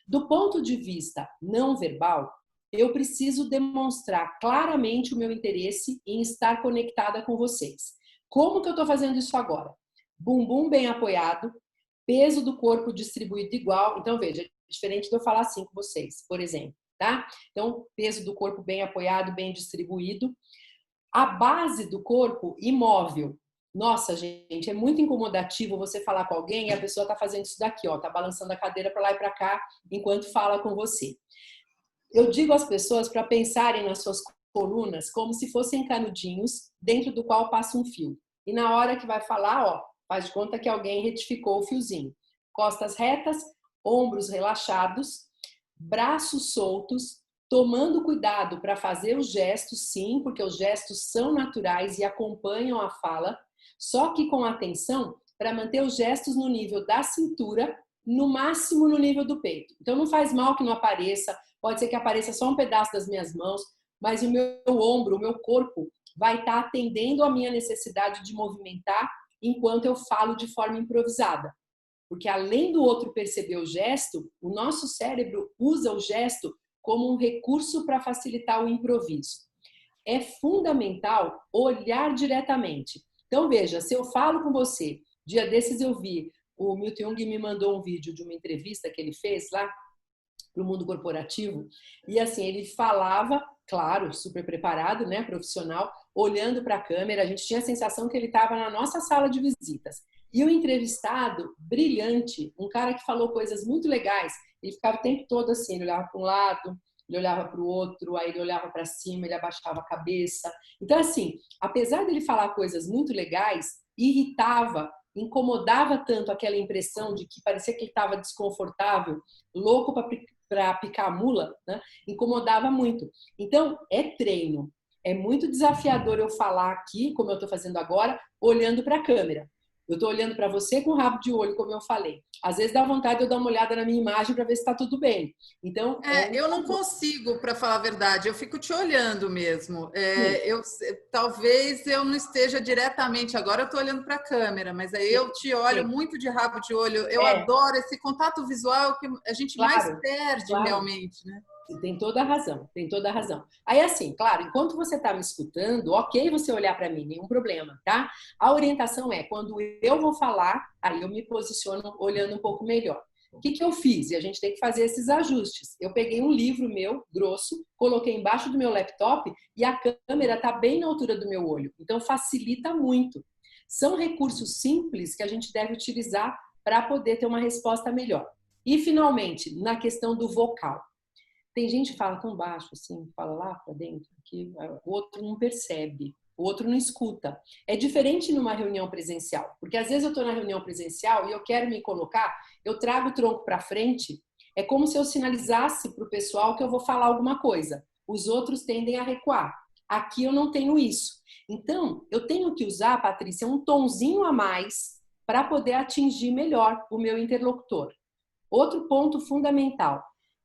Do ponto de vista não verbal, eu preciso demonstrar claramente o meu interesse em estar conectada com vocês. Como que eu estou fazendo isso agora? Bumbum bem apoiado, peso do corpo distribuído igual. Então, veja, é diferente de eu falar assim com vocês, por exemplo, tá? Então, peso do corpo bem apoiado, bem distribuído. A base do corpo imóvel. Nossa, gente, é muito incomodativo você falar com alguém e a pessoa tá fazendo isso daqui, ó, tá balançando a cadeira para lá e para cá enquanto fala com você. Eu digo às pessoas para pensarem nas suas colunas como se fossem canudinhos dentro do qual passa um fio. E na hora que vai falar, ó, faz de conta que alguém retificou o fiozinho. Costas retas, ombros relaxados, braços soltos, tomando cuidado para fazer os gestos, sim, porque os gestos são naturais e acompanham a fala, só que com atenção para manter os gestos no nível da cintura, no máximo no nível do peito. Então não faz mal que não apareça, pode ser que apareça só um pedaço das minhas mãos, mas o meu ombro, o meu corpo vai estar atendendo a minha necessidade de movimentar enquanto eu falo de forma improvisada. Porque além do outro perceber o gesto, o nosso cérebro usa o gesto como um recurso para facilitar o improviso. É fundamental olhar diretamente. Então veja, se eu falo com você, dia desses eu vi, o Milton Jung me mandou um vídeo de uma entrevista que ele fez lá para o mundo corporativo, e assim, ele falava, claro, super preparado, né, profissional, olhando para a câmera, a gente tinha a sensação que ele estava na nossa sala de visitas. E o entrevistado, brilhante, um cara que falou coisas muito legais, ele ficava o tempo todo assim, ele olhava para um lado, ele olhava para o outro, aí ele olhava para cima, ele abaixava a cabeça. Então, assim, apesar dele falar coisas muito legais, irritava, incomodava tanto aquela impressão de que parecia que ele estava desconfortável, louco para picar a mula, né? Incomodava muito. Então, é treino. É muito desafiador eu falar aqui, como eu estou fazendo agora, olhando para a câmera. Eu estou olhando para você com rabo de olho, como eu falei. Às vezes dá vontade de eu dar uma olhada na minha imagem para ver se está tudo bem. Então, eu não consigo, para falar a verdade. Eu fico te olhando mesmo. Talvez eu não esteja diretamente. Agora eu estou olhando para a câmera, mas aí eu te olho muito de rabo de olho. Eu adoro esse contato visual que a gente mais perde realmente, né? Tem toda a razão, tem toda a razão. Aí assim, claro, enquanto você está me escutando, ok você olhar para mim, nenhum problema, tá? A orientação é, quando eu vou falar, aí eu me posiciono olhando um pouco melhor. O que eu fiz? E a gente tem que fazer esses ajustes. Eu peguei um livro meu, grosso, coloquei embaixo do meu laptop e a câmera está bem na altura do meu olho. Então facilita muito. São recursos simples que a gente deve utilizar para poder ter uma resposta melhor. E finalmente, na questão do vocal. Tem gente que fala tão baixo, assim, fala lá para dentro, que o outro não percebe, o outro não escuta. É diferente numa reunião presencial, porque às vezes eu estou na reunião presencial e eu quero me colocar, eu trago o tronco para frente, é como se eu sinalizasse para o pessoal que eu vou falar alguma coisa. Os outros tendem a recuar. Aqui eu não tenho isso. Então, eu tenho que usar, Patrícia, um tonzinho a mais para poder atingir melhor o meu interlocutor. Outro ponto fundamental.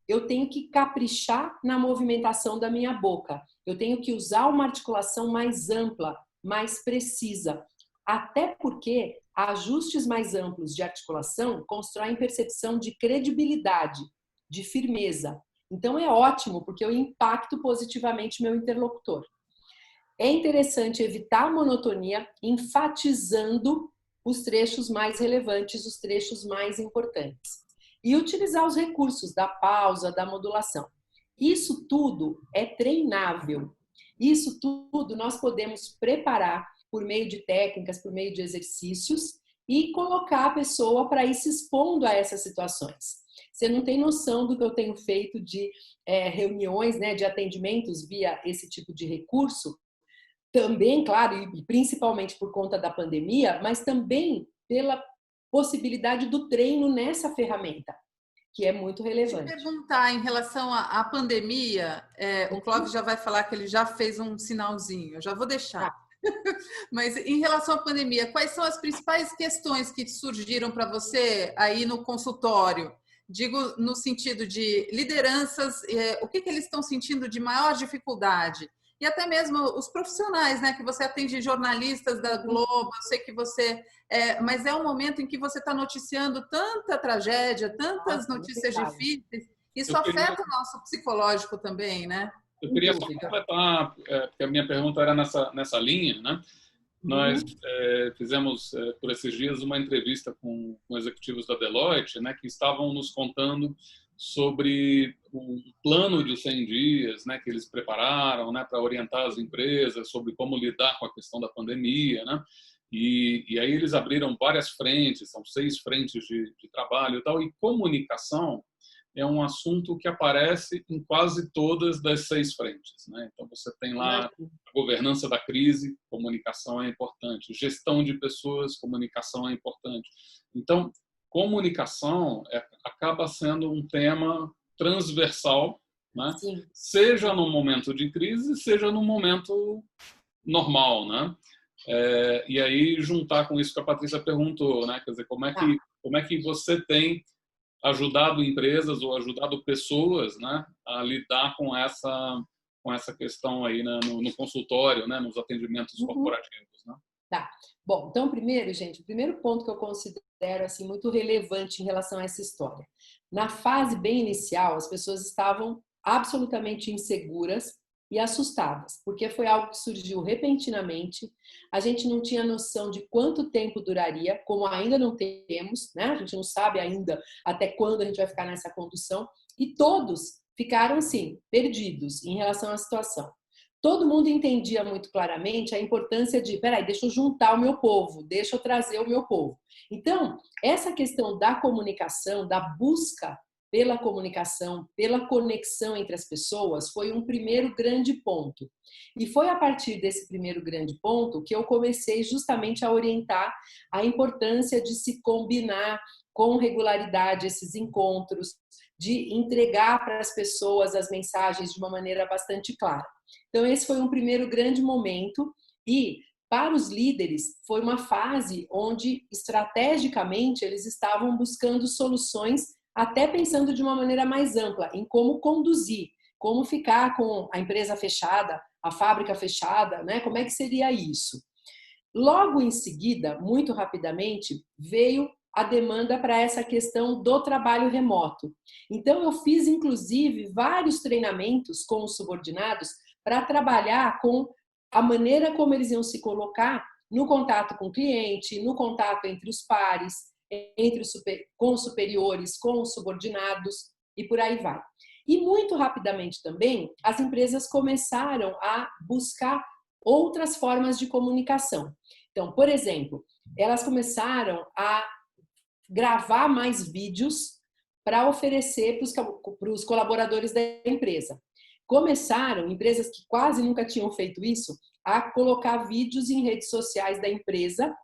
Eu tenho que caprichar na movimentação da minha boca. Eu tenho que usar uma articulação mais ampla, mais precisa. Até porque ajustes mais amplos de articulação constroem percepção de credibilidade, de firmeza. Então é ótimo, porque eu impacto positivamente meu interlocutor. É interessante evitar a monotonia, enfatizando os trechos mais relevantes, os trechos mais importantes. E utilizar os recursos da pausa, da modulação. Isso tudo é treinável. Isso tudo nós podemos preparar por meio de técnicas, por meio de exercícios e colocar a pessoa para ir se expondo a essas situações. Você não tem noção do que eu tenho feito de reuniões, né, de atendimentos via esse tipo de recurso. Também, claro, e principalmente por conta da pandemia, mas também pela possibilidade do treino nessa ferramenta, que é muito relevante. Te perguntar em relação à pandemia, o Clóvis já vai falar que ele já fez um sinalzinho, eu já vou deixar. Mas em relação à pandemia, quais são as principais questões que surgiram para você aí no consultório? Digo no sentido de lideranças, o que eles estão sentindo de maior dificuldade? e até mesmo os profissionais, né? Que você atende jornalistas da Globo, eu sei que você... mas é um momento em que você está noticiando tanta tragédia, tantas notícias difíceis, isso afeta o nosso psicológico também, né? Eu queria só completar, porque a minha pergunta era nessa linha, né? Nós fizemos, por esses dias, uma entrevista com executivos da Deloitte, né, que estavam nos contando sobre um plano de 100 dias, né, que eles prepararam, né, para orientar as empresas sobre como lidar com a questão da pandemia, né? E aí eles abriram várias frentes, são 6 frentes de trabalho e tal, e comunicação é um assunto que aparece em quase todas das 6 frentes, né? Então você tem lá a governança da crise, comunicação é importante, gestão de pessoas, comunicação é importante. Então, comunicação acaba sendo um tema transversal, né? Seja no momento de crise, seja no momento normal, né? E aí juntar com isso que a Patrícia perguntou, né? Quer dizer, como é que você tem ajudado empresas ou ajudado pessoas, né, a lidar com essa questão aí, né, no consultório, né, nos atendimentos corporativos, né? Tá. Bom, então primeiro, gente, o primeiro ponto que eu considero assim muito relevante em relação a essa história. Na fase bem inicial, as pessoas estavam absolutamente inseguras e assustadas, porque foi algo que surgiu repentinamente. A gente não tinha noção de quanto tempo duraria, como ainda não temos, né? A gente não sabe ainda até quando a gente vai ficar nessa condução, e todos ficaram assim, perdidos em relação à situação. Todo mundo entendia muito claramente a importância de, peraí, deixa eu juntar o meu povo, deixa eu trazer o meu povo. Então, essa questão da comunicação, da busca pela comunicação, pela conexão entre as pessoas, foi um primeiro grande ponto. E foi a partir desse primeiro grande ponto que eu comecei justamente a orientar a importância de se combinar com regularidade esses encontros, de entregar para as pessoas as mensagens de uma maneira bastante clara. Então, esse foi um primeiro grande momento e, para os líderes, foi uma fase onde, estrategicamente, eles estavam buscando soluções, até pensando de uma maneira mais ampla, em como conduzir, como ficar com a empresa fechada, a fábrica fechada, né? Como é que seria isso? Logo em seguida, muito rapidamente, veio a demanda para essa questão do trabalho remoto. Então, eu fiz, inclusive, vários treinamentos com os subordinados para trabalhar com a maneira como eles iam se colocar no contato com o cliente, no contato entre os pares, com os superiores, com os subordinados e por aí vai. E muito rapidamente também, as empresas começaram a buscar outras formas de comunicação. Então, por exemplo, elas começaram a gravar mais vídeos para oferecer para os colaboradores da empresa. Começaram, empresas que quase nunca tinham feito isso, a colocar vídeos em redes sociais da empresa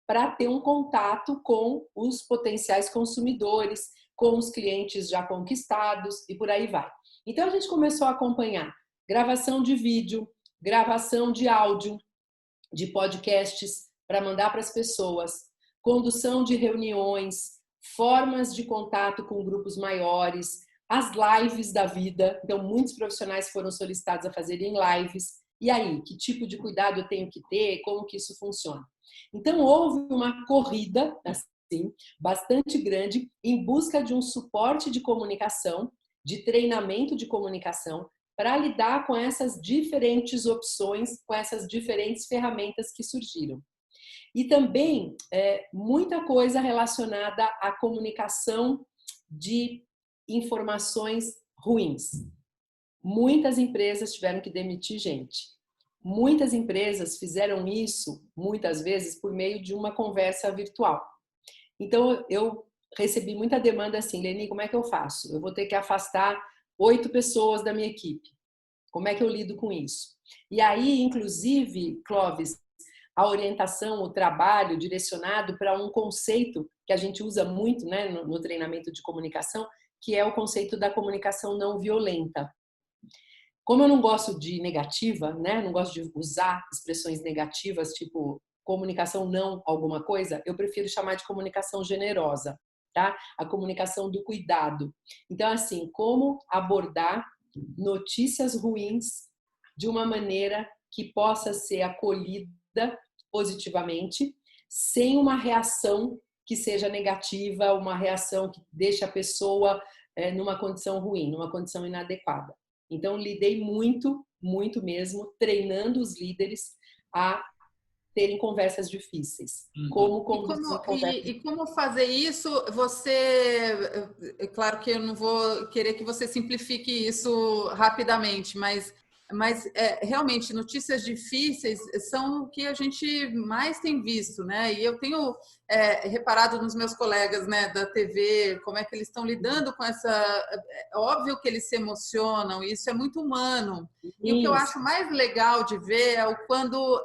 para ter um contato com os potenciais consumidores, com os clientes já conquistados e por aí vai. Então, a gente começou a acompanhar gravação de vídeo, gravação de áudio, de podcasts para mandar para as pessoas, condução de reuniões, formas de contato com grupos maiores, as lives da vida. Então, muitos profissionais foram solicitados a fazerem lives. E aí, que tipo de cuidado eu tenho que ter? Como que isso funciona? Então, houve uma corrida, assim, bastante grande, em busca de um suporte de comunicação, de treinamento de comunicação, para lidar com essas diferentes opções, com essas diferentes ferramentas que surgiram. E também muita coisa relacionada à comunicação de informações ruins. Muitas empresas tiveram que demitir gente. Muitas empresas fizeram isso, muitas vezes, por meio de uma conversa virtual. Então, eu recebi muita demanda assim, Leni, como é que eu faço? Eu vou ter que afastar 8 pessoas da minha equipe. Como é que eu lido com isso? E aí, inclusive, Clóvis, a orientação, o trabalho direcionado para um conceito que a gente usa muito, né, no treinamento de comunicação, que é o conceito da comunicação não violenta. Como eu não gosto de negativa, né, não gosto de usar expressões negativas, tipo comunicação não alguma coisa, eu prefiro chamar de comunicação generosa, tá? A comunicação do cuidado. Então, assim, como abordar notícias ruins de uma maneira que possa ser acolhida positivamente, sem uma reação que seja negativa, uma reação que deixe a pessoa numa condição ruim, numa condição inadequada. Então, lidei muito, muito mesmo, treinando os líderes a terem conversas difíceis. Como conduzir conversas. E como fazer isso? Você, é claro que eu não vou querer que você simplifique isso rapidamente, mas realmente notícias difíceis são o que a gente mais tem visto, né? E eu tenho reparado nos meus colegas, né, da TV, como é que eles estão lidando com essa. É óbvio que eles se emocionam, e isso é muito humano. E o que eu acho mais legal de ver quando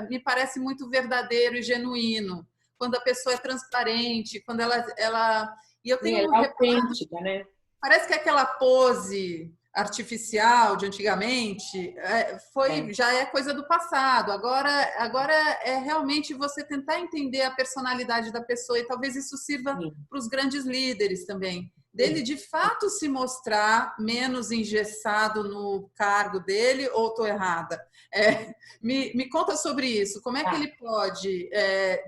me parece muito verdadeiro e genuíno, quando a pessoa é transparente, quando ela e eu tenho autêntica, né? Parece que aquela pose artificial de antigamente já é coisa do passado. Agora é realmente você tentar entender a personalidade da pessoa, e talvez isso sirva para os grandes líderes também. Dele de fato se mostrar menos engessado no cargo dele, ou estou errada? Me conta sobre isso. Como é que ele pode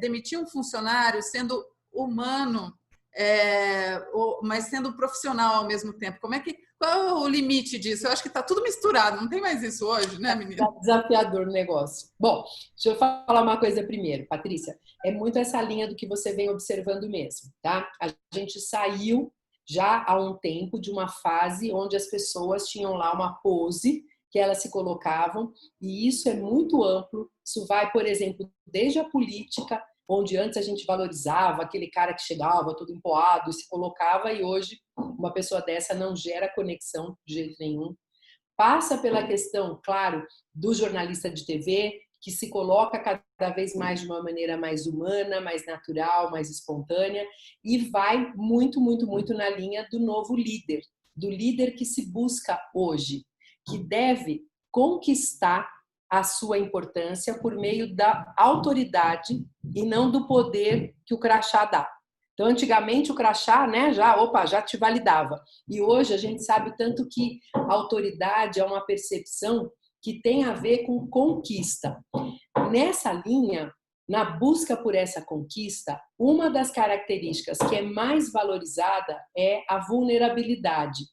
demitir um funcionário sendo humano, mas sendo profissional ao mesmo tempo? Qual é o limite disso? Eu acho que está tudo misturado, não tem mais isso hoje, né, menina? Tá desafiador o negócio. Bom, deixa eu falar uma coisa primeiro, Patrícia. É muito essa linha do que você vem observando mesmo, tá? A gente saiu já há um tempo de uma fase onde as pessoas tinham lá uma pose que elas se colocavam, e isso é muito amplo. Isso vai, por exemplo, desde a política, onde antes a gente valorizava aquele cara que chegava todo empoado e se colocava, e hoje uma pessoa dessa não gera conexão de jeito nenhum. Passa pela questão, claro, do jornalista de TV, que se coloca cada vez mais de uma maneira mais humana, mais natural, mais espontânea, e vai muito, muito, muito na linha do novo líder, do líder que se busca hoje, que deve conquistar a sua importância por meio da autoridade e não do poder que o crachá dá. Então, antigamente o crachá, né, já te validava. E hoje a gente sabe tanto que a autoridade é uma percepção que tem a ver com conquista. Nessa linha, na busca por essa conquista, uma das características que é mais valorizada é a vulnerabilidade.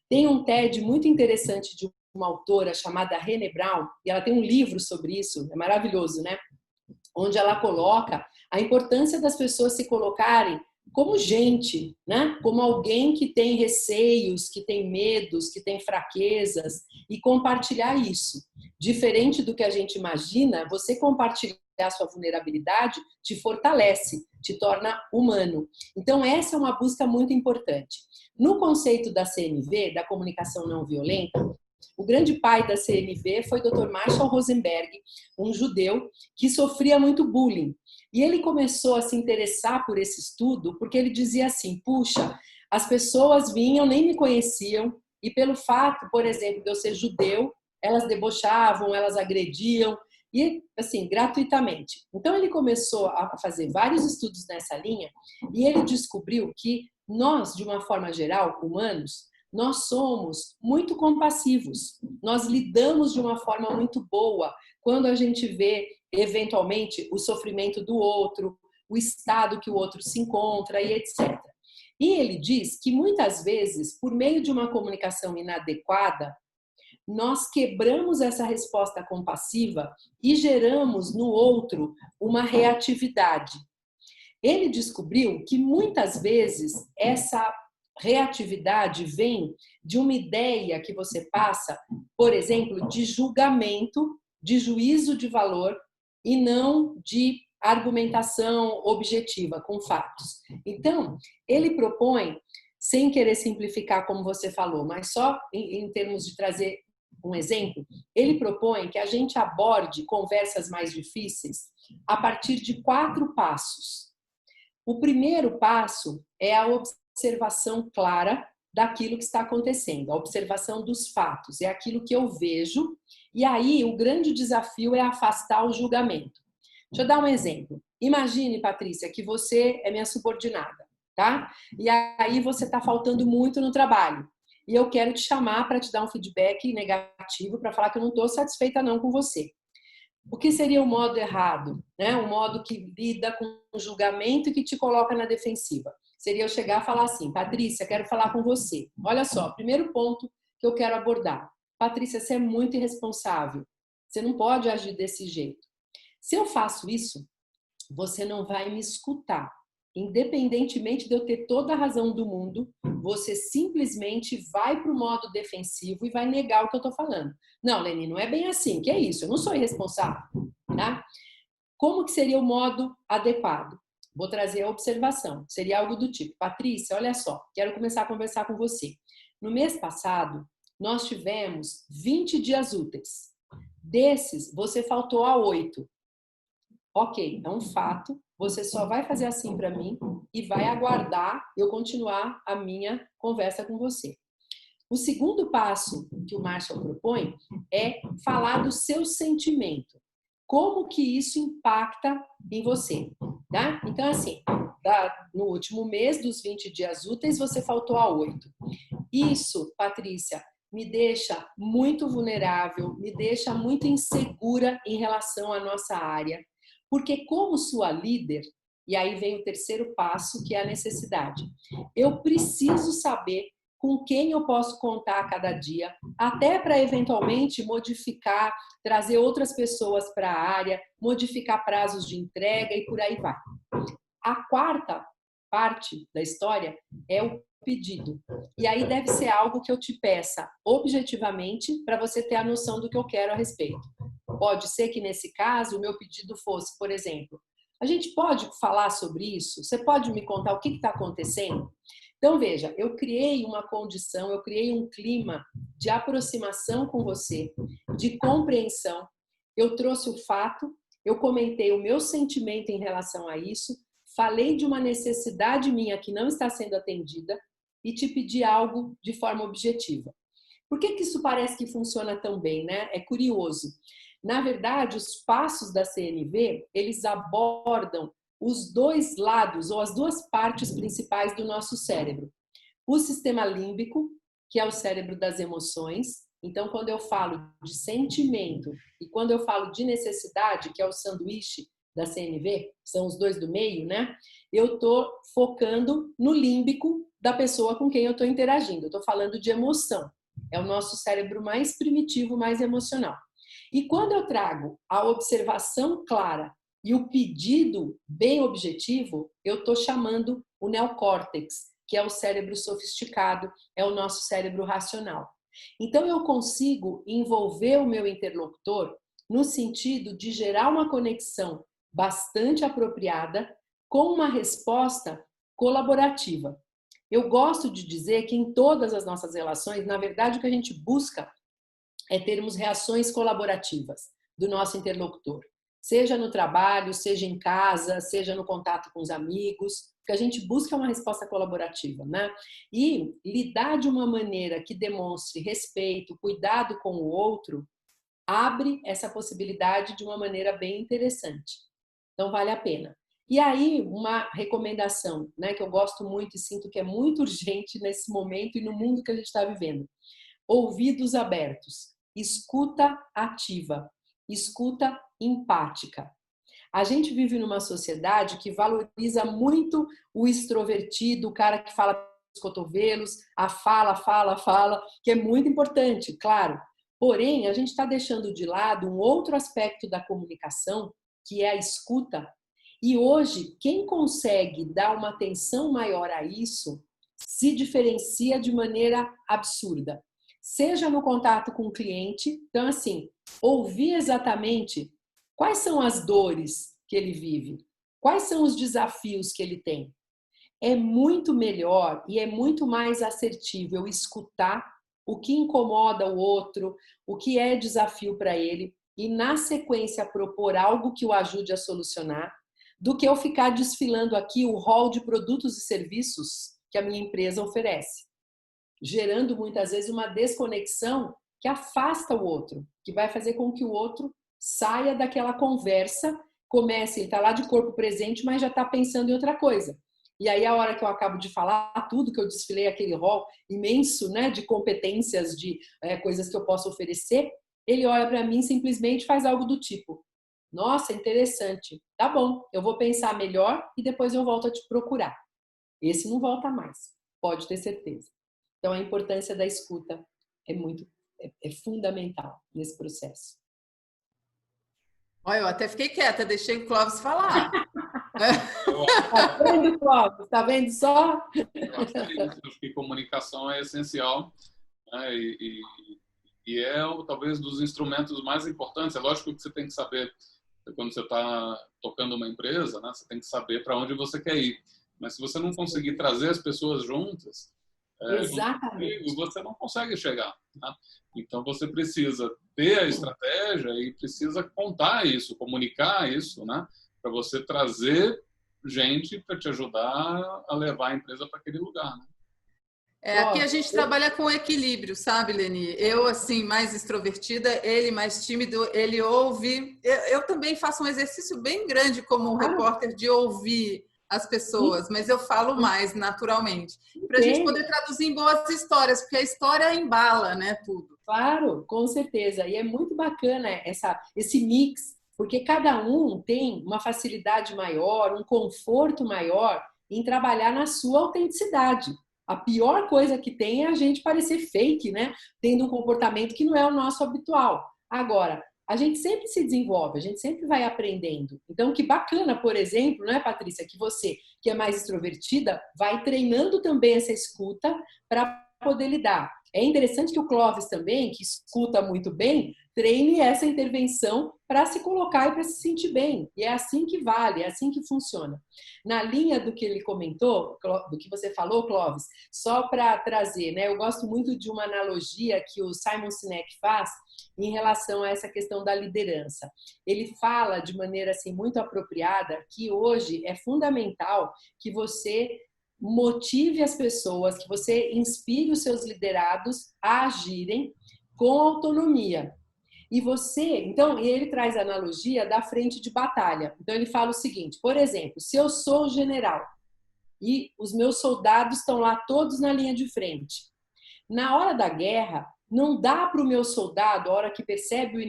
Tem um TED muito interessante de uma autora chamada Brené Brown, e ela tem um livro sobre isso, é maravilhoso, né? Onde ela coloca a importância das pessoas se colocarem como gente, né? Como alguém que tem receios, que tem medos, que tem fraquezas, e compartilhar isso. Diferente do que a gente imagina, você compartilhar a sua vulnerabilidade te fortalece, te torna humano. Então, essa é uma busca muito importante. No conceito da CNV, da comunicação não violenta, o grande pai da CNV foi o Dr. Marshall Rosenberg, um judeu que sofria muito bullying. E ele começou a se interessar por esse estudo porque ele dizia assim, puxa, as pessoas vinham, nem me conheciam, e pelo fato, por exemplo, de eu ser judeu, elas debochavam, elas agrediam, e assim, gratuitamente. Então ele começou a fazer vários estudos nessa linha, e ele descobriu que nós, de uma forma geral, humanos, nós somos muito compassivos, nós lidamos de uma forma muito boa quando a gente vê, eventualmente, o sofrimento do outro, o estado que o outro se encontra e etc. E ele diz que muitas vezes, por meio de uma comunicação inadequada, nós quebramos essa resposta compassiva e geramos no outro uma reatividade. Ele descobriu que muitas vezes essa reatividade vem de uma ideia que você passa, por exemplo, de julgamento, de juízo de valor e não de argumentação objetiva, com fatos. Então, ele propõe, sem querer simplificar como você falou, mas só em termos de trazer um exemplo, ele propõe que a gente aborde conversas mais difíceis a partir de 4 passos. O primeiro passo é a observação clara daquilo que está acontecendo, a observação dos fatos, é aquilo que eu vejo, e aí o grande desafio é afastar o julgamento. Deixa eu dar um exemplo. Imagine, Patrícia, que você é minha subordinada, tá? E aí você está faltando muito no trabalho. e eu quero te chamar para te dar um feedback negativo, para falar que eu não estou satisfeita não com você. O que seria o modo errado, né? Um modo que lida com o julgamento e que te coloca na defensiva. Seria eu chegar e falar assim: Patrícia, quero falar com você. Olha só, primeiro ponto que eu quero abordar. Patrícia, você é muito irresponsável. Você não pode agir desse jeito. Se eu faço isso, você não vai me escutar. Independentemente de eu ter toda a razão do mundo, você simplesmente vai para o modo defensivo e vai negar o que eu estou falando. Não, Leni, não é bem assim. Que é isso? Eu não sou irresponsável. Tá? Como que seria o modo adequado? Vou trazer a observação. Seria algo do tipo: Patrícia, olha só, quero começar a conversar com você. No mês passado, nós tivemos 20 dias úteis. Desses, você faltou a 8. Ok, é um fato. Você só vai fazer assim para mim e vai aguardar eu continuar a minha conversa com você. O segundo passo que o Marshall propõe é falar do seu sentimento. Como que isso impacta em você, tá? Então, assim, no último mês dos 20 dias úteis, você faltou a 8. Isso, Patrícia, me deixa muito vulnerável, me deixa muito insegura em relação à nossa área. Porque como sua líder, e aí vem o terceiro passo, que é a necessidade. Eu preciso saber com quem eu posso contar a cada dia, até para eventualmente modificar, trazer outras pessoas para a área, modificar prazos de entrega e por aí vai. A quarta parte da história é o pedido. E aí deve ser algo que eu te peça objetivamente para você ter a noção do que eu quero a respeito. Pode ser que nesse caso o meu pedido fosse, por exemplo, a gente pode falar sobre isso? Você pode me contar o que está acontecendo? Então, veja, eu criei uma condição, eu criei um clima de aproximação com você, de compreensão. Eu trouxe o fato, eu comentei o meu sentimento em relação a isso, falei de uma necessidade minha que não está sendo atendida e te pedi algo de forma objetiva. Por que isso parece que funciona tão bem, né? É curioso. Na verdade, os passos da CNV, eles abordam os dois lados ou as duas partes principais do nosso cérebro. O sistema límbico, que é o cérebro das emoções. Então, quando eu falo de sentimento e quando eu falo de necessidade, que é o sanduíche da CNV, são os dois do meio, né? Eu estou focando no límbico da pessoa com quem eu estou interagindo. Eu estou falando de emoção. É o nosso cérebro mais primitivo, mais emocional. E quando eu trago a observação clara e o pedido bem objetivo, eu estou chamando o neocórtex, que é o cérebro sofisticado, é o nosso cérebro racional. Então, eu consigo envolver o meu interlocutor no sentido de gerar uma conexão bastante apropriada com uma resposta colaborativa. Eu gosto de dizer que em todas as nossas relações, na verdade, o que a gente busca é termos reações colaborativas do nosso interlocutor. Seja no trabalho, seja em casa, seja no contato com os amigos. O que a gente busca é uma resposta colaborativa, né? E lidar de uma maneira que demonstre respeito, cuidado com o outro, abre essa possibilidade de uma maneira bem interessante. Então, vale a pena. E aí, uma recomendação, né, que eu gosto muito e sinto que é muito urgente nesse momento e no mundo que a gente está vivendo. Ouvidos abertos, escuta ativa, escuta empática. A gente vive numa sociedade que valoriza muito o extrovertido, o cara que fala pelos cotovelos, a fala, que é muito importante, claro. Porém, a gente está deixando de lado um outro aspecto da comunicação, que é a escuta. E hoje, quem consegue dar uma atenção maior a isso, se diferencia de maneira absurda. Seja no contato com o cliente, então assim, ouvir exatamente quais são as dores que ele vive, quais são os desafios que ele tem. É muito melhor e é muito mais assertivo eu escutar o que incomoda o outro, o que é desafio para ele e na sequência propor algo que o ajude a solucionar, do que eu ficar desfilando aqui o rol de produtos e serviços que a minha empresa oferece, gerando muitas vezes uma desconexão que afasta o outro, que vai fazer com que o outro saia daquela conversa, comece, ele está lá de corpo presente, mas já está pensando em outra coisa. E aí, a hora que eu acabo de falar tudo, que eu desfilei aquele rol imenso, né, de competências, de coisas que eu posso oferecer, ele olha para mim e simplesmente faz algo do tipo: nossa, interessante. Tá bom, eu vou pensar melhor e depois eu volto a te procurar. Esse não volta mais, pode ter certeza. Então, a importância da escuta é fundamental nesse processo. Olha, eu até fiquei quieta, deixei o Clóvis falar. Tá vendo, Clóvis? Tá vendo só? Eu acho que é isso. Eu acho que comunicação é essencial, né? E é talvez dos instrumentos mais importantes. É lógico que você tem que saber, quando você está tocando uma empresa, né? Você tem que saber para onde você quer ir. Mas se você não conseguir trazer as pessoas juntas, Exatamente. você não consegue chegar, né? Então você precisa ter a estratégia e precisa contar isso, comunicar isso, né? Para você trazer gente para te ajudar a levar a empresa para aquele lugar, né? Aqui a gente trabalha com equilíbrio, sabe, Leni? Eu, assim, mais extrovertida, ele mais tímido, ele ouve. Eu também faço um exercício bem grande como repórter de ouvir as pessoas, mas eu falo mais naturalmente, para a gente poder traduzir em boas histórias, porque a história embala, né, tudo. Claro, com certeza. E é muito bacana esse mix, porque cada um tem uma facilidade maior, um conforto maior em trabalhar na sua autenticidade. A pior coisa que tem é a gente parecer fake, né? Tendo um comportamento que não é o nosso habitual. Agora, a gente sempre se desenvolve, a gente sempre vai aprendendo. Então, que bacana, por exemplo, né, Patrícia, que você, que é mais extrovertida, vai treinando também essa escuta para poder lidar. É interessante que o Clóvis também, que escuta muito bem, treine essa intervenção para se colocar e para se sentir bem. E é assim que vale, é assim que funciona. Na linha do que ele comentou, do que você falou, Clóvis, só para trazer, né? Eu gosto muito de uma analogia que o Simon Sinek faz em relação a essa questão da liderança. Ele fala de maneira assim muito apropriada que hoje é fundamental que você motive as pessoas, que você inspire os seus liderados a agirem com autonomia. Então, ele traz a analogia da frente de batalha. Então, ele fala o seguinte, por exemplo, se eu sou o general e os meus soldados estão lá todos na linha de frente, na hora da guerra, não dá para o meu soldado, a hora que percebe o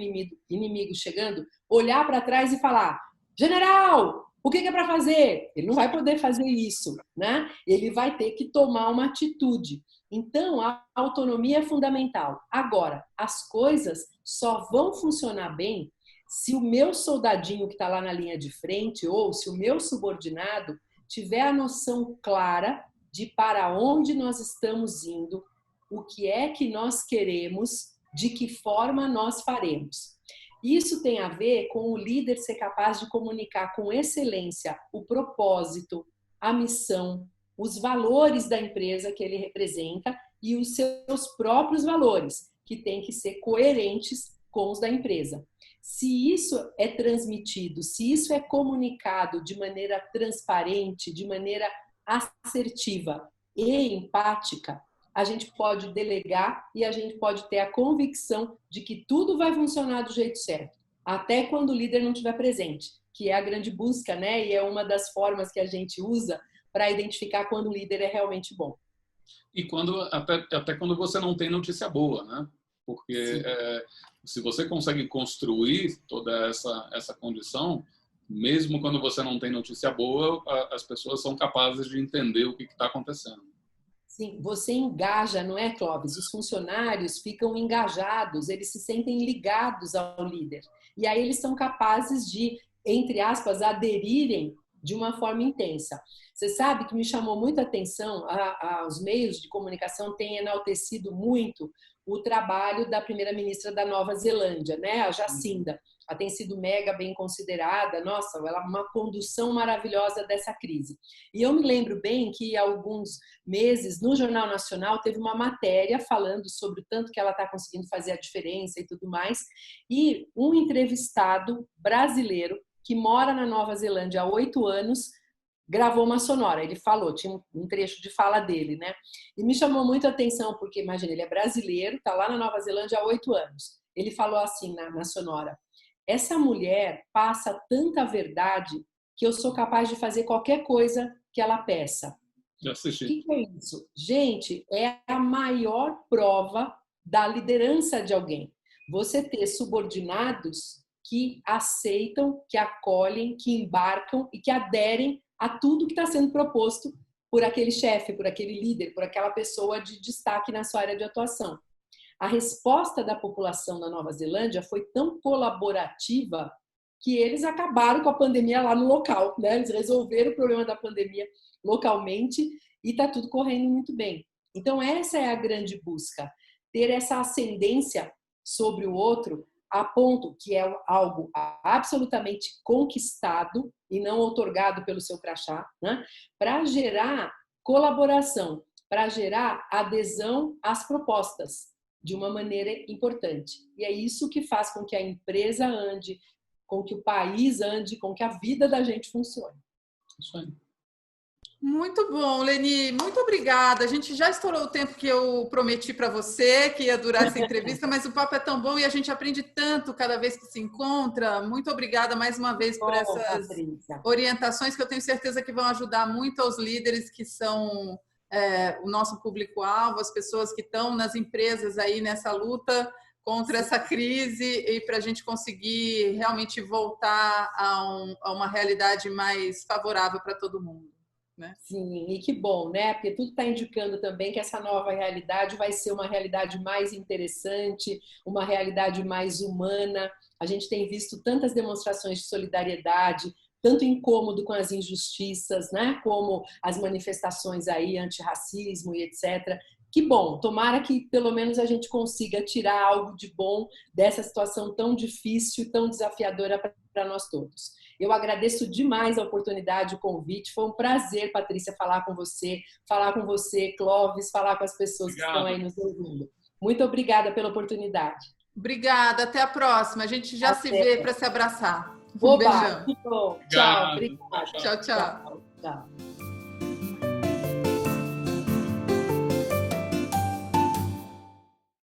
inimigo chegando, olhar para trás e falar: general, o que é para fazer? Ele não vai poder fazer isso, né? Ele vai ter que tomar uma atitude. Então, a autonomia é fundamental. Agora, as coisas só vão funcionar bem se o meu soldadinho que está lá na linha de frente ou se o meu subordinado tiver a noção clara de para onde nós estamos indo, o que é que nós queremos, de que forma nós faremos. Isso tem a ver com o líder ser capaz de comunicar com excelência o propósito, a missão, os valores da empresa que ele representa e os seus próprios valores, que têm que ser coerentes com os da empresa. Se isso é transmitido, se isso é comunicado de maneira transparente, de maneira assertiva e empática, a gente pode delegar e a gente pode ter a convicção de que tudo vai funcionar do jeito certo, até quando o líder não estiver presente, que é a grande busca, né? E é uma das formas que a gente usa para identificar quando o líder é realmente bom. E até quando você não tem notícia boa, né? Porque se você consegue construir toda essa condição, mesmo quando você não tem notícia boa, as pessoas são capazes de entender o que está acontecendo. Sim, você engaja, não é, Clóvis? Os funcionários ficam engajados, eles se sentem ligados ao líder. E aí eles são capazes de, entre aspas, aderirem de uma forma intensa. Você sabe que me chamou muita atenção, os meios de comunicação têm enaltecido muito o trabalho da primeira-ministra da Nova Zelândia, né, a Jacinda. Ela tem sido mega bem considerada, nossa, ela é uma condução maravilhosa dessa crise. E eu me lembro bem que há alguns meses, no Jornal Nacional, teve uma matéria falando sobre o tanto que ela está conseguindo fazer a diferença e tudo mais, e um entrevistado brasileiro que mora na Nova Zelândia há 8 anos, gravou uma sonora, ele falou, tinha um trecho de fala dele, né? E me chamou muito a atenção, porque, imagina, ele é brasileiro, está lá na Nova Zelândia há 8 anos. Ele falou assim na sonora: essa mulher passa tanta verdade que eu sou capaz de fazer qualquer coisa que ela peça. Já assisti. O que é isso? Gente, é a maior prova da liderança de alguém. Você ter subordinados que aceitam, que acolhem, que embarcam e que aderem a tudo que está sendo proposto por aquele chefe, por aquele líder, por aquela pessoa de destaque na sua área de atuação. A resposta da população da Nova Zelândia foi tão colaborativa que eles acabaram com a pandemia lá no local, né? Eles resolveram o problema da pandemia localmente e está tudo correndo muito bem. Então, essa é a grande busca, ter essa ascendência sobre o outro a ponto que é algo absolutamente conquistado e não outorgado pelo seu crachá, né? Para gerar colaboração, para gerar adesão às propostas de uma maneira importante. E é isso que faz com que a empresa ande, com que o país ande, com que a vida da gente funcione. Isso aí. Muito bom, Leni, muito obrigada. A gente já estourou o tempo que eu prometi para você, que ia durar essa entrevista, mas o papo é tão bom e a gente aprende tanto cada vez que se encontra. Muito obrigada mais uma vez por essas orientações que eu tenho certeza que vão ajudar muito aos líderes que são o nosso público-alvo, as pessoas que estão nas empresas aí nessa luta contra essa crise e para a gente conseguir realmente voltar a uma realidade mais favorável para todo mundo. Né? Sim, e que bom, né? Porque tudo está indicando também que essa nova realidade vai ser uma realidade mais interessante, uma realidade mais humana. A gente tem visto tantas demonstrações de solidariedade, tanto incômodo com as injustiças, né? Como as manifestações aí antirracismo e etc. Que bom, tomara que pelo menos a gente consiga tirar algo de bom dessa situação tão difícil, tão desafiadora para nós todos. Eu agradeço demais a oportunidade, o convite. Foi um prazer, Patrícia, falar com você, Clóvis, falar com as pessoas que estão aí nos ouvindo. Muito obrigada pela oportunidade. Obrigada, até a próxima. A gente já se vê para se abraçar. Um beijão. Tchau, obrigada. Tchau. Tchau.